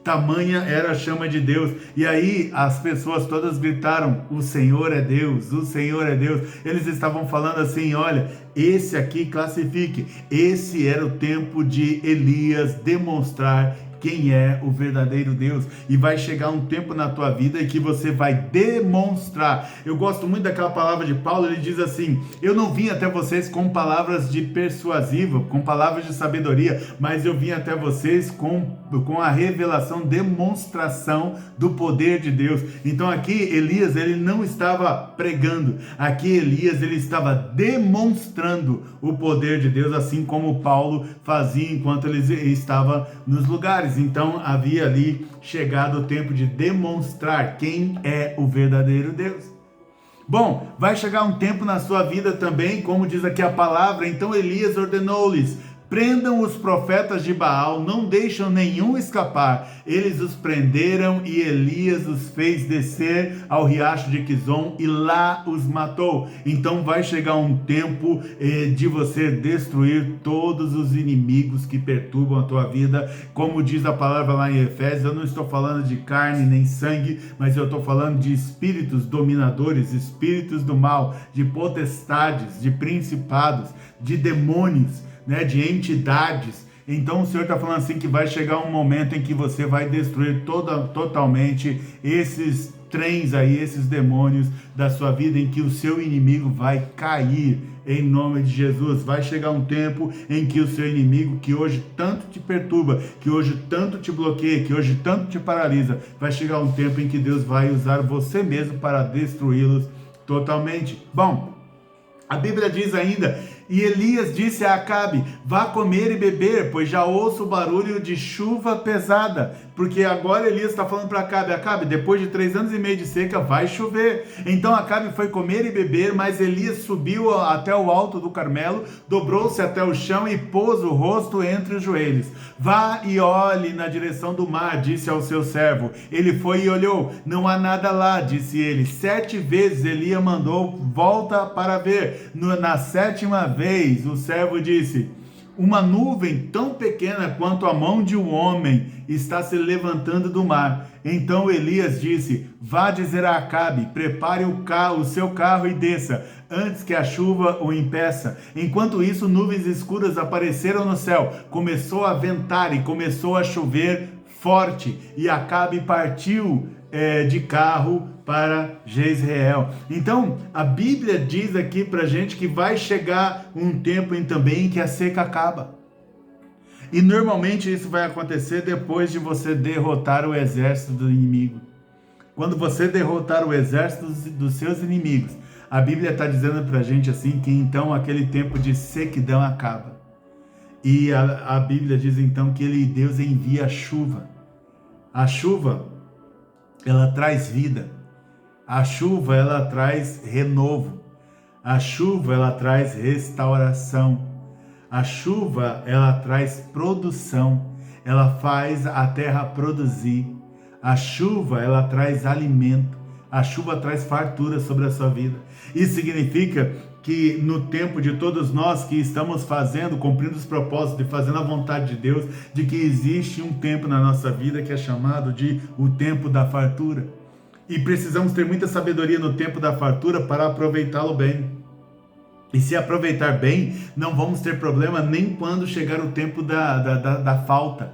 Tamanha era a chama de Deus. E aí as pessoas todas gritaram: o Senhor é Deus, o Senhor é Deus. Eles estavam falando assim: olha, esse aqui classifique. Esse era o tempo de Elias demonstrar quem é o verdadeiro Deus. E vai chegar um tempo na tua vida em que você vai demonstrar. Eu gosto muito daquela palavra de Paulo. Ele diz assim: eu não vim até vocês com palavras de persuasiva, com palavras de sabedoria, mas eu vim até vocês com a revelação, demonstração do poder de Deus. Então aqui Elias, ele não estava pregando. Aqui Elias, ele estava demonstrando o poder de Deus, assim como Paulo fazia enquanto ele estava nos lugares. Então havia ali chegado o tempo de demonstrar quem é o verdadeiro Deus. Bom, vai chegar um tempo na sua vida também, como diz aqui a palavra. Então Elias ordenou-lhes: prendam os profetas de Baal, não deixam nenhum escapar. Eles os prenderam e Elias os fez descer ao riacho de Quizon e lá os matou. Então vai chegar um tempo de você destruir todos os inimigos que perturbam a tua vida. Como diz a palavra lá em Efésios, eu não estou falando de carne nem sangue, mas eu estou falando de espíritos dominadores, espíritos do mal, de potestades, de principados, de demônios, de entidades. Então o Senhor está falando assim que vai chegar um momento em que você vai destruir totalmente esses trens aí, esses demônios da sua vida, em que o seu inimigo vai cair em nome de Jesus. Vai chegar um tempo em que o seu inimigo, que hoje tanto te perturba, que hoje tanto te bloqueia, que hoje tanto te paralisa, vai chegar um tempo em que Deus vai usar você mesmo para destruí-los totalmente. Bom, a Bíblia diz ainda: e Elias disse a Acabe: vá comer e beber, pois já ouço o barulho de chuva pesada. Porque agora Elias está falando para Acabe: Acabe, depois de 3 anos e meio de seca, vai chover. Então Acabe foi comer e beber, mas Elias subiu até o alto do Carmelo, dobrou-se até o chão e pôs o rosto entre os joelhos. Vá e olhe na direção do mar, disse ao seu servo. Ele foi e olhou, não há nada lá, disse ele. 7 vezes Elias mandou: volta para ver. Na 7ª vez, o servo disse: uma nuvem tão pequena quanto a mão de um homem está se levantando do mar. Então Elias disse: vá dizer a Acabe: prepare o seu carro e desça, antes que a chuva o impeça. Enquanto isso, nuvens escuras apareceram no céu, começou a ventar e começou a chover forte, e Acabe partiu de carro para Jezreel. Então a Bíblia diz aqui pra gente que vai chegar um tempo também que a seca acaba. E normalmente isso vai acontecer depois de você derrotar o exército do inimigo. Quando você derrotar o exército dos seus inimigos, a Bíblia está dizendo pra gente assim que então aquele tempo de sequidão acaba. E a Bíblia diz então que Deus envia a chuva. A chuva, ela traz vida. A chuva, ela traz renovo. A chuva, ela traz restauração. A chuva, ela traz produção. Ela faz a terra produzir. A chuva, ela traz alimento. A chuva traz fartura sobre a sua vida. Isso significa que no tempo de todos nós que estamos cumprindo os propósitos, de fazendo a vontade de Deus, de que existe um tempo na nossa vida que é chamado de o tempo da fartura. E precisamos ter muita sabedoria no tempo da fartura para aproveitá-lo bem. E se aproveitar bem, não vamos ter problema nem quando chegar o tempo da falta,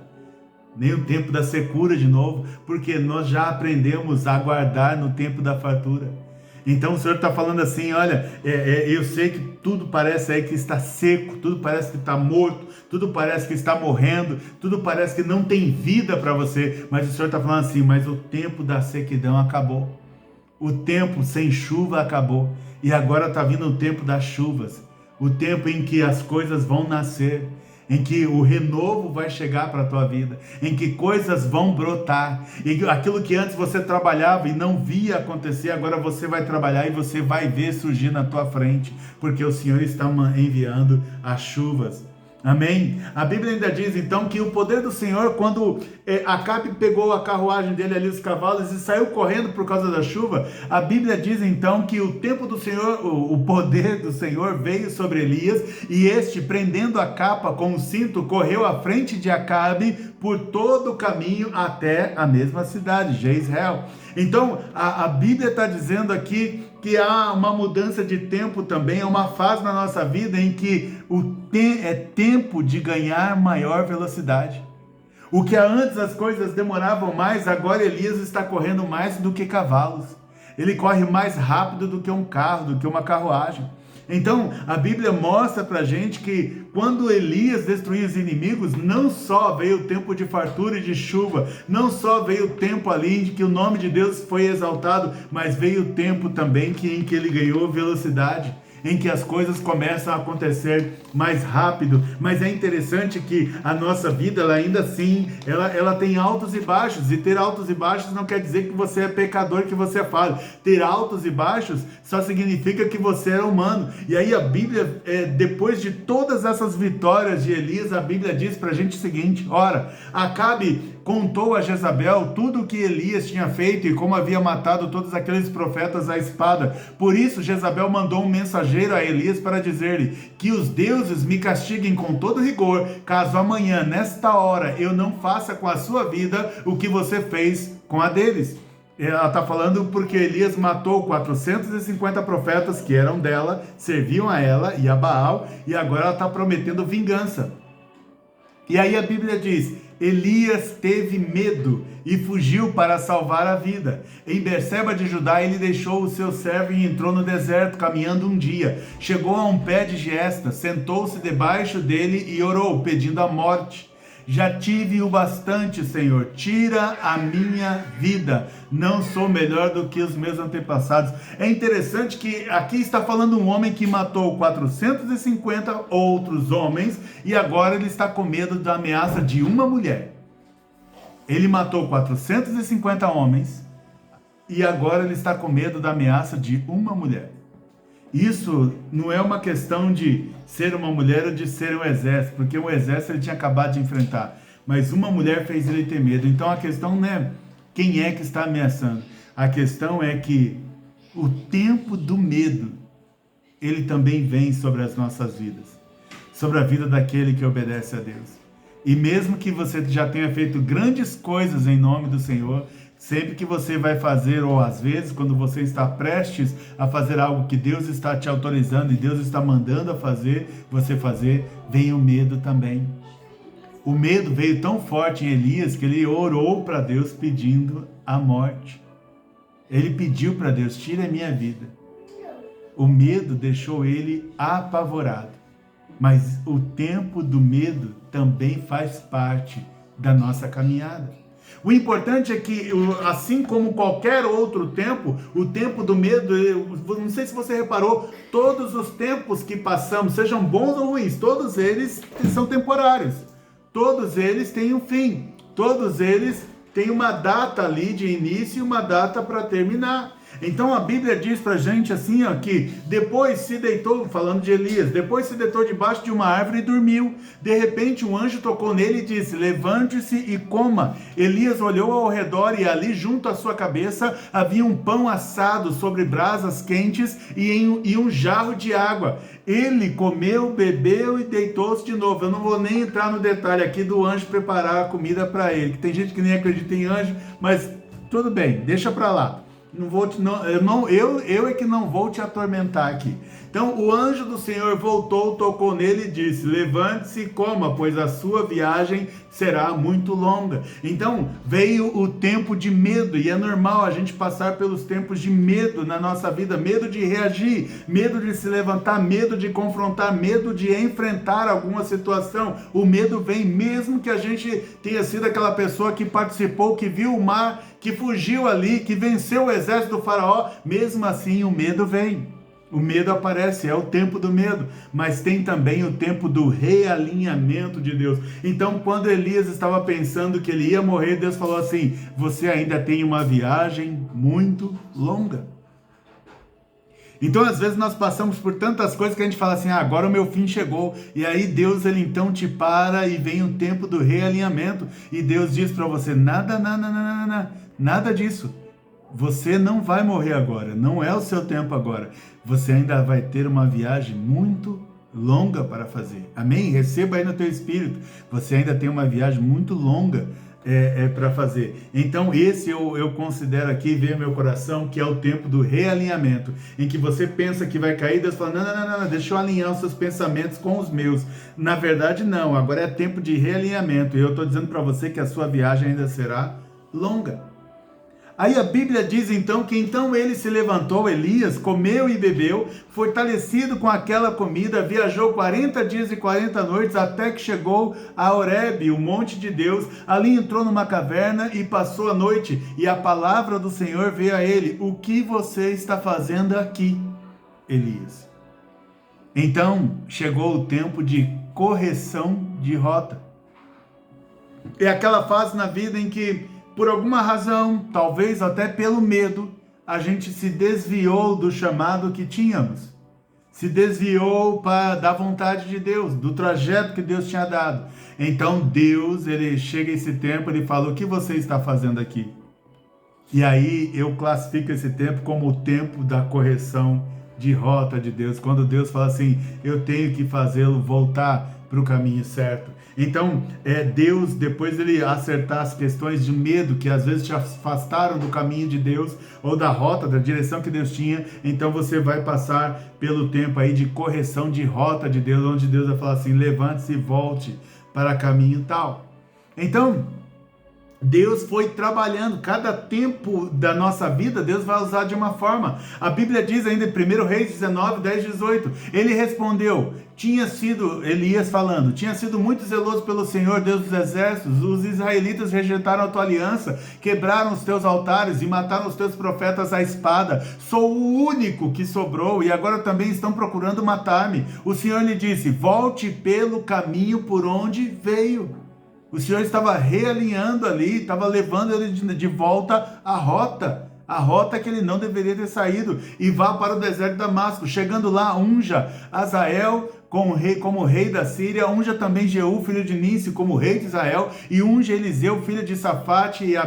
nem o tempo da secura de novo, porque nós já aprendemos a aguardar no tempo da fartura. Então o Senhor está falando assim: olha, eu sei que tudo parece aí que está seco, tudo parece que está morto, tudo parece que está morrendo, tudo parece que não tem vida para você, mas o Senhor está falando assim: mas o tempo da sequidão acabou, o tempo sem chuva acabou, e agora está vindo o tempo das chuvas, o tempo em que as coisas vão nascer. em que o renovo vai chegar para a tua vida, em que coisas vão brotar, e aquilo que antes você trabalhava e não via acontecer, agora você vai trabalhar e você vai ver surgir na tua frente, porque o Senhor está enviando as chuvas. Amém? A Bíblia ainda diz então que o poder do Senhor, quando Acabe pegou a carruagem dele ali, os cavalos, e saiu correndo por causa da chuva, a Bíblia diz então que o tempo do Senhor, o poder do Senhor veio sobre Elias, e este, prendendo a capa com o cinto, correu à frente de Acabe por todo o caminho até a mesma cidade, Jezreel. Então a Bíblia está dizendo aqui que há uma mudança de tempo também, é uma fase na nossa vida em que é tempo de ganhar maior velocidade. O que antes as coisas demoravam mais, agora Elias está correndo mais do que cavalos. Ele corre mais rápido do que um carro, do que uma carruagem. Então, a Bíblia mostra pra gente que quando Elias destruiu os inimigos, não só veio o tempo de fartura e de chuva, não só veio o tempo ali em que o nome de Deus foi exaltado, mas veio o tempo também em que ele ganhou velocidade, em que as coisas começam a acontecer mais rápido. Mas é interessante que a nossa vida, ela ainda assim, ela tem altos e baixos, e ter altos e baixos não quer dizer que você é pecador, que você é falho. Ter altos e baixos só significa que você é humano. E aí a Bíblia, depois de todas essas vitórias de Elias, a Bíblia diz pra gente o seguinte: ora, Acabe contou a Jezabel tudo o que Elias tinha feito e como havia matado todos aqueles profetas à espada. Por isso Jezabel mandou um mensageiro a Elias para dizer-lhe que os deuses me castiguem com todo rigor, caso amanhã, nesta hora, eu não faça com a sua vida o que você fez com a deles. Ela está falando porque Elias matou 450 profetas que eram dela, serviam a ela e a Baal, e agora ela está prometendo vingança. E aí a Bíblia diz: Elias teve medo e fugiu para salvar a vida. Em Berseba de Judá, ele deixou o seu servo e entrou no deserto, caminhando um dia. Chegou a um pé de giesta, sentou-se debaixo dele e orou, pedindo a morte. Já tive o bastante, Senhor, tira a minha vida, não sou melhor do que os meus antepassados. É interessante que aqui está falando um homem que matou 450 outros homens e agora ele está com medo da ameaça de uma mulher. Ele matou 450 homens e agora ele está com medo da ameaça de uma mulher. Isso não é uma questão de ser uma mulher ou de ser um exército, porque o exército ele tinha acabado de enfrentar, mas uma mulher fez ele ter medo. Então a questão não é quem é que está ameaçando, a questão é que o tempo do medo, ele também vem sobre as nossas vidas, sobre a vida daquele que obedece a Deus. E mesmo que você já tenha feito grandes coisas em nome do Senhor, sempre que você vai fazer, ou às vezes quando você está prestes a fazer algo que Deus está te autorizando e Deus está mandando a fazer, você fazer, vem o medo também. O medo veio tão forte em Elias que ele orou para Deus pedindo a morte. Ele pediu para Deus: tira a minha vida. O medo deixou ele apavorado. Mas o tempo do medo também faz parte da nossa caminhada. O importante é que, assim como qualquer outro tempo, o tempo do medo, não sei se você reparou, todos os tempos que passamos, sejam bons ou ruins, todos eles são temporários. Todos eles têm um fim. Todos eles têm uma data ali de início e uma data para terminar. Então a Bíblia diz pra gente assim, ó, que depois se deitou, falando de Elias, depois se deitou debaixo de uma árvore e dormiu. De repente um anjo tocou nele e disse: levante-se e coma. Elias olhou ao redor e ali junto à sua cabeça havia um pão assado sobre brasas quentes e um jarro de água. Ele comeu, bebeu e deitou-se de novo. Eu não vou nem entrar no detalhe aqui do anjo preparar a comida para ele, que tem gente que nem acredita em anjo, mas tudo bem, deixa para lá. Eu é que não vou te atormentar aqui. Então o anjo do Senhor voltou, tocou nele e disse: levante-se e coma, pois a sua viagem será muito longa. Então veio o tempo de medo, e é normal a gente passar pelos tempos de medo na nossa vida, medo de reagir, medo de se levantar, medo de confrontar, medo de enfrentar alguma situação. O medo vem mesmo que a gente tenha sido aquela pessoa que participou, que viu o mar, que fugiu ali, que venceu o exército do faraó, mesmo assim o medo vem. O medo aparece, é o tempo do medo, mas tem também o tempo do realinhamento de Deus. Então, quando Elias estava pensando que ele ia morrer, Deus falou assim: você ainda tem uma viagem muito longa. Então, às vezes nós passamos por tantas coisas que a gente fala assim: agora o meu fim chegou. E aí Deus, ele então te para e vem o tempo do realinhamento. E Deus diz para você: nada disso. Você não vai morrer agora, não é o seu tempo agora. Você ainda vai ter uma viagem muito longa para fazer. Amém? Receba aí no teu espírito. Você ainda tem uma viagem muito longa para fazer. Então esse eu considero aqui, veio meu coração, que é o tempo do realinhamento, em que você pensa que vai cair, Deus fala: não, deixa eu alinhar os seus pensamentos com os meus. Na verdade não, agora é tempo de realinhamento, e eu estou dizendo para você que a sua viagem ainda será longa. Aí a Bíblia diz então que então ele se levantou, Elias, comeu e bebeu, fortalecido com aquela comida, viajou 40 dias e 40 noites até que chegou a Horebe, o monte de Deus. Ali entrou numa caverna e passou a noite, e a palavra do Senhor veio a ele: o que você está fazendo aqui, Elias? Então chegou o tempo de correção de rota. É aquela fase na vida em que, por alguma razão, talvez até pelo medo, a gente se desviou do chamado que tínhamos. Se desviou da vontade de Deus, do trajeto que Deus tinha dado. Então Deus, ele chega esse tempo, ele fala: o que você está fazendo aqui? E aí eu classifico esse tempo como o tempo da correção de rota de Deus. Quando Deus fala assim: eu tenho que fazê-lo voltar para o caminho certo. Então, Deus, depois ele acertar as questões de medo que às vezes te afastaram do caminho de Deus, ou da rota, da direção que Deus tinha, então você vai passar pelo tempo aí de correção de rota de Deus, onde Deus vai falar assim: levante-se e volte para caminho tal. Então, Deus foi trabalhando, cada tempo da nossa vida, Deus vai usar de uma forma. A Bíblia diz ainda em 1 Reis 19, 10, 18, ele respondeu, Elias falando, tinha sido muito zeloso pelo Senhor, Deus dos exércitos, os israelitas rejeitaram a tua aliança, quebraram os teus altares e mataram os teus profetas à espada. Sou o único que sobrou e agora também estão procurando matar-me. O Senhor lhe disse: volte pelo caminho por onde veio. O Senhor estava realinhando ali, estava levando ele de volta à rota que ele não deveria ter saído, e vá para o deserto de Damasco. Chegando lá, unja Azael como rei da Síria, unja também Jeú, filho de Nício, como rei de Israel, e unja Eliseu, filho de Safate, e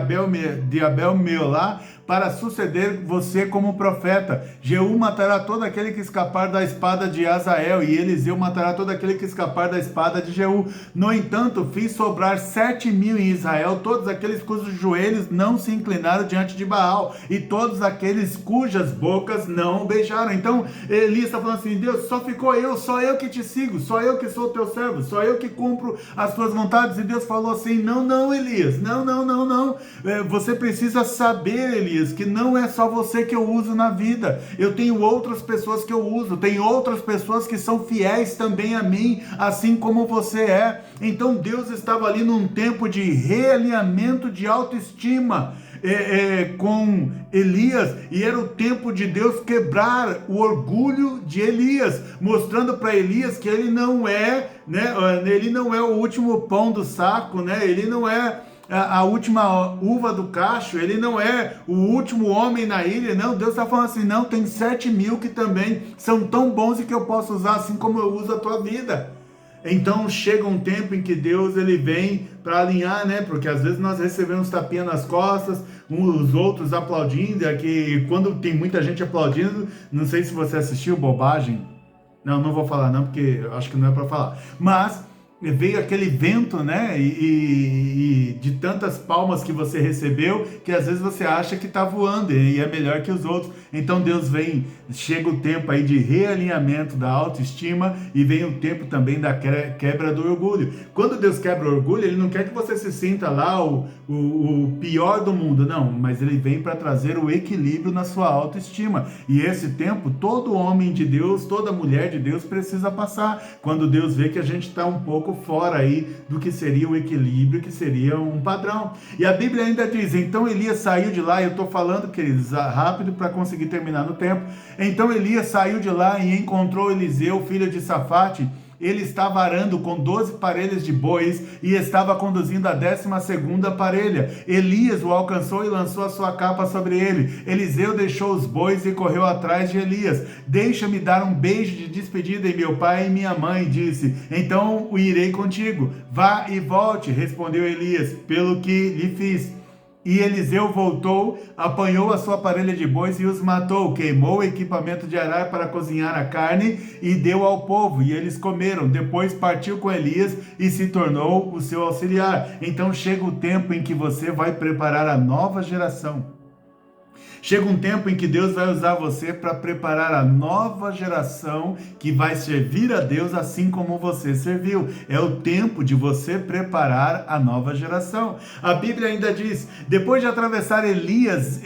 de Abel-Meolá, para suceder você como profeta. Jeú matará todo aquele que escapar da espada de Azael, e Eliseu matará todo aquele que escapar da espada de Jeú. No entanto, fiz sobrar 7.000 em Israel, todos aqueles cujos joelhos não se inclinaram diante de Baal, e todos aqueles cujas bocas não o beijaram. Então, Elias está falando assim: Deus, só ficou eu, só eu que te sigo, só eu que sou teu servo, só eu que cumpro as tuas vontades. E Deus falou assim: não, Elias, não, você precisa saber, Elias, que não é só você que eu uso na vida, eu tenho outras pessoas que eu uso, tem outras pessoas que são fiéis também a mim, assim como você é. Então Deus estava ali num tempo de realinhamento de autoestima com Elias, e era o tempo de Deus quebrar o orgulho de Elias, mostrando para Elias que ele não é, ele não é o último pão do saco, ele não é a última uva do cacho, ele não é o último homem na ilha. Não, Deus está falando assim: não, tem 7.000 que também são tão bons e que eu posso usar assim como eu uso a tua vida. Então chega um tempo em que Deus, ele vem para alinhar, porque às vezes nós recebemos tapinha nas costas, os outros aplaudindo, e quando tem muita gente aplaudindo, não sei se você assistiu Bobagem, não vou falar não, porque eu acho que não é para falar, mas veio aquele vento, e de tantas palmas que você recebeu, que às vezes você acha que está voando e é melhor que os outros. Então Deus vem, chega o tempo aí de realinhamento da autoestima, e vem o tempo também da quebra do orgulho. Quando Deus quebra o orgulho, ele não quer que você se sinta lá o pior do mundo, não, mas ele vem para trazer o equilíbrio na sua autoestima. E esse tempo todo homem de Deus, toda mulher de Deus precisa passar, quando Deus vê que a gente está um pouco pouco fora aí do que seria o equilíbrio, que seria um padrão. E a Bíblia ainda diz, então Elias saiu de lá, eu estou falando, queridos, rápido para conseguir terminar no tempo. Então Elias saiu de lá e encontrou Eliseu, filho de Safate. Ele estava arando com 12 parelhas de bois e estava conduzindo a 12ª parelha. Elias o alcançou e lançou a sua capa sobre ele. Eliseu deixou os bois e correu atrás de Elias. Deixa-me dar um beijo de despedida em meu pai e minha mãe, disse. Então irei contigo. Vá e volte, respondeu Elias, pelo que lhe fiz. E Eliseu voltou, apanhou a sua parelha de bois e os matou, queimou o equipamento de arar para cozinhar a carne e deu ao povo, e eles comeram. Depois partiu com Elias e se tornou o seu auxiliar. Então chega o tempo em que você vai preparar a nova geração. Chega um tempo em que Deus vai usar você para preparar a nova geração que vai servir a Deus assim como você serviu. É o tempo de você preparar a nova geração. A Bíblia ainda diz, depois de atravessar, Elias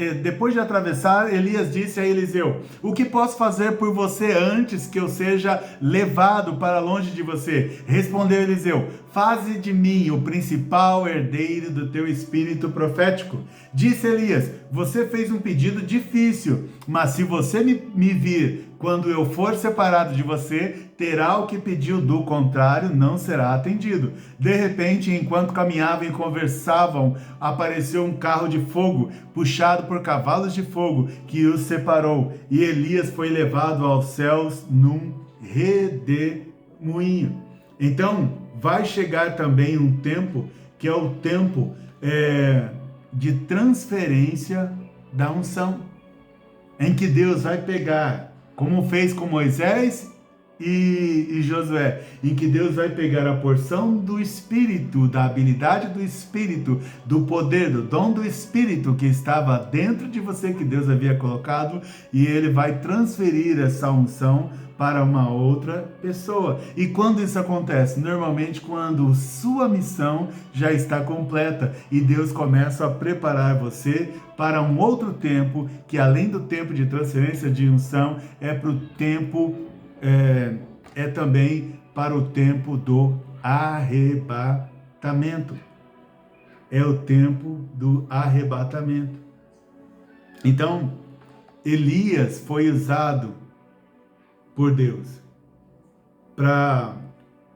disse a Eliseu, o que posso fazer por você antes que eu seja levado para longe de você? Respondeu Eliseu, faze de mim o principal herdeiro do teu espírito profético. Disse Elias, você fez um pedido difícil, mas se você me vir quando eu for separado de você, terá o que pediu, do contrário, não será atendido. De repente, enquanto caminhavam e conversavam, apareceu um carro de fogo, puxado por cavalos de fogo, que os separou, e Elias foi levado aos céus num redemoinho. Então, vai chegar também um tempo, que é o tempo de transferência da unção, em que Deus vai pegar, como fez com Moisés e Josué, em que Deus vai pegar a porção do Espírito, da habilidade do Espírito, do poder, do dom do Espírito que estava dentro de você, que Deus havia colocado, e Ele vai transferir essa unção para uma outra pessoa. E quando isso acontece? Normalmente quando sua missão já está completa e Deus começa a preparar você para um outro tempo, que além do tempo de transferência de unção, é para o tempo, também para o tempo do arrebatamento. É o tempo do arrebatamento. Então, Elias foi usado por Deus para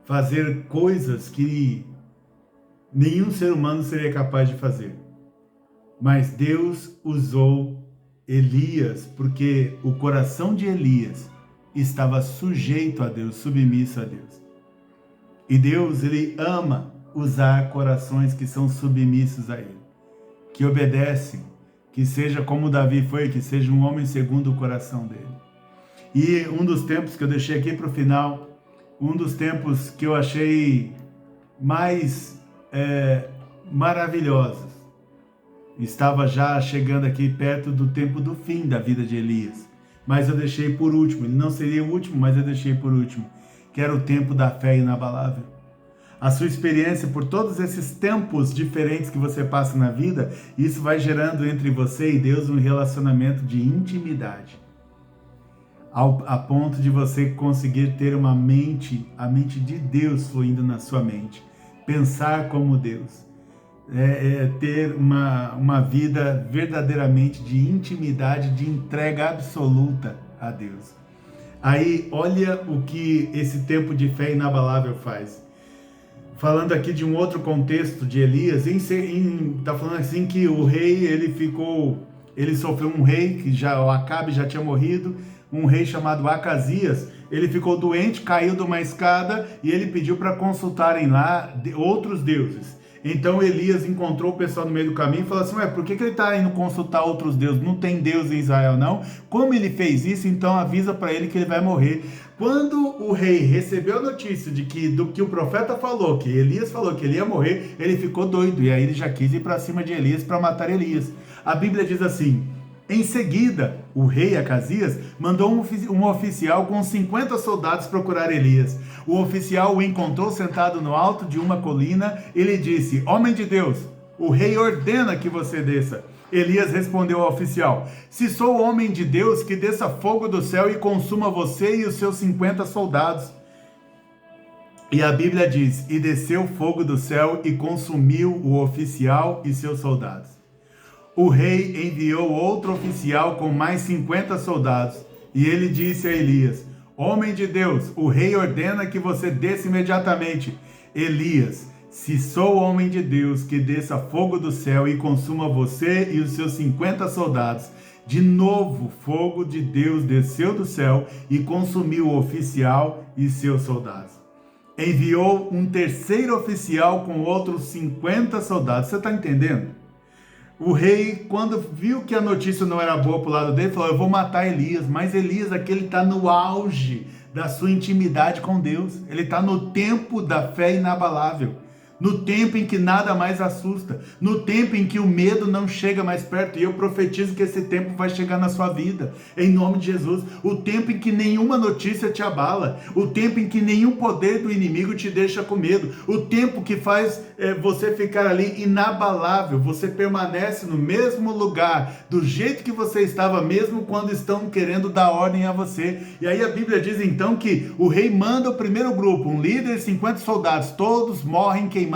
fazer coisas que nenhum ser humano seria capaz de fazer. Mas Deus usou Elias porque o coração de Elias estava sujeito a Deus, submisso a Deus. E Deus, Ele ama usar corações que são submissos a Ele, que obedecem, que seja como Davi foi, que seja um homem segundo o coração dele. E um dos tempos que eu deixei aqui para o final, um dos tempos que eu achei mais maravilhosos, estava já chegando aqui perto do tempo do fim da vida de Elias, mas eu deixei por último. Ele não seria o último, mas eu deixei por último, que era o tempo da fé inabalável. A sua experiência por todos esses tempos diferentes que você passa na vida, isso vai gerando entre você e Deus um relacionamento de intimidade, a ponto de você conseguir ter a mente de Deus fluindo na sua mente, pensar como Deus, ter uma vida verdadeiramente de intimidade, de entrega absoluta a Deus. Aí, olha o que esse tempo de fé inabalável faz. Falando aqui de um outro contexto de Elias, está falando assim que o rei, ele sofreu um rei, que o Acabe já tinha morrido, um rei chamado Acasias. Ele ficou doente, caiu de uma escada e ele pediu para consultarem lá outros deuses. Então Elias encontrou o pessoal no meio do caminho e falou assim, por que ele está indo consultar outros deuses? Não tem Deus em Israel não? Como ele fez isso, então avisa para ele que ele vai morrer. Quando o rei recebeu a notícia do que o profeta falou, que Elias falou que ele ia morrer, ele ficou doido, e aí ele já quis ir para cima de Elias para matar Elias. A Bíblia diz assim, em seguida, o rei Acasias mandou um oficial com 50 soldados procurar Elias. O oficial o encontrou sentado no alto de uma colina e lhe disse, homem de Deus, o rei ordena que você desça. Elias respondeu ao oficial, se sou homem de Deus, que desça fogo do céu e consuma você e os seus 50 soldados. E a Bíblia diz: e desceu fogo do céu e consumiu o oficial e seus soldados. O rei enviou outro oficial com mais 50 soldados, e ele disse a Elias: homem de Deus, o rei ordena que você desça imediatamente. Elias: se sou homem de Deus, que desça fogo do céu e consuma você e os seus 50 soldados. De novo, fogo de Deus desceu do céu e consumiu o oficial e seus soldados. Enviou um terceiro oficial com outros 50 soldados. Você está entendendo? O rei, quando viu que a notícia não era boa para o lado dele, falou: eu vou matar Elias. Mas Elias aqui, ele está no auge da sua intimidade com Deus. Ele está no tempo da fé inabalável. No tempo em que nada mais assusta, no tempo em que o medo não chega mais perto, e eu profetizo que esse tempo vai chegar na sua vida, em nome de Jesus. O tempo em que nenhuma notícia te abala, o tempo em que nenhum poder do inimigo te deixa com medo, o tempo que faz você ficar ali inabalável, você permanece no mesmo lugar, do jeito que você estava, mesmo quando estão querendo dar ordem a você. E aí a Bíblia diz então que o rei manda o primeiro grupo, um líder e 50 soldados, todos morrem queimados.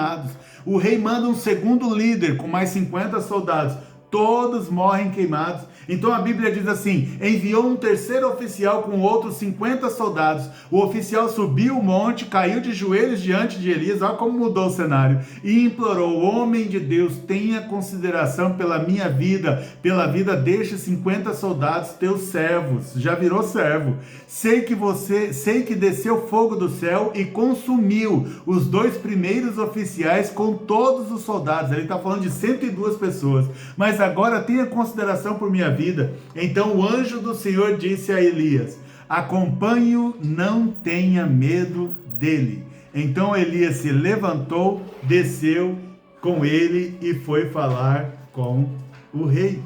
O rei manda um segundo líder com mais 50 soldados, todos morrem queimados. Então a Bíblia diz assim: enviou um terceiro oficial com outros 50 soldados. O oficial subiu o monte, caiu de joelhos diante de Elias, olha como mudou o cenário, e implorou: homem de Deus, tenha consideração pela minha vida, pela vida destes 50 soldados, teus servos. Já virou servo. Sei que desceu fogo do céu e consumiu os 2 primeiros oficiais com todos os soldados. Ele está falando de 102 pessoas. Mas agora tenha consideração por minha vida. Então o anjo do Senhor disse a Elias: acompanhe-o, não tenha medo dele. Então Elias se levantou, desceu com ele e foi falar com o rei.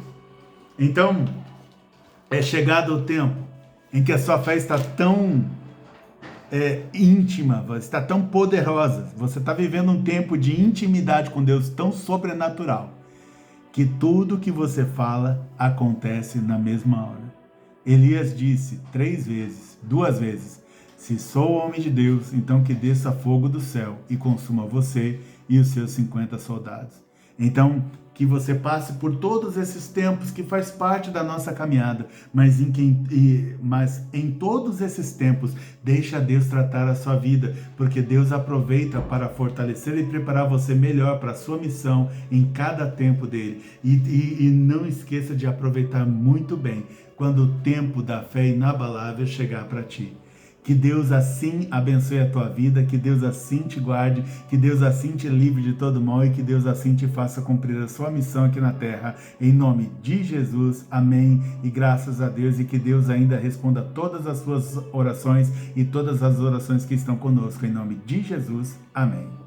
Então é chegado o tempo em que a sua fé está tão íntima, está tão poderosa, você está vivendo um tempo de intimidade com Deus tão sobrenatural, que tudo que você fala acontece na mesma hora. Elias disse 2 vezes: se sou homem de Deus, então que desça fogo do céu e consuma você e os seus 50 soldados. Então, que você passe por todos esses tempos que faz parte da nossa caminhada, mas em todos esses tempos, deixa Deus tratar a sua vida, porque Deus aproveita para fortalecer e preparar você melhor para a sua missão em cada tempo dele. E não esqueça de aproveitar muito bem quando o tempo da fé inabalável chegar para ti. Que Deus assim abençoe a tua vida, que Deus assim te guarde, que Deus assim te livre de todo mal e que Deus assim te faça cumprir a sua missão aqui na terra, em nome de Jesus, amém, e graças a Deus, e que Deus ainda responda todas as suas orações e todas as orações que estão conosco, em nome de Jesus, amém.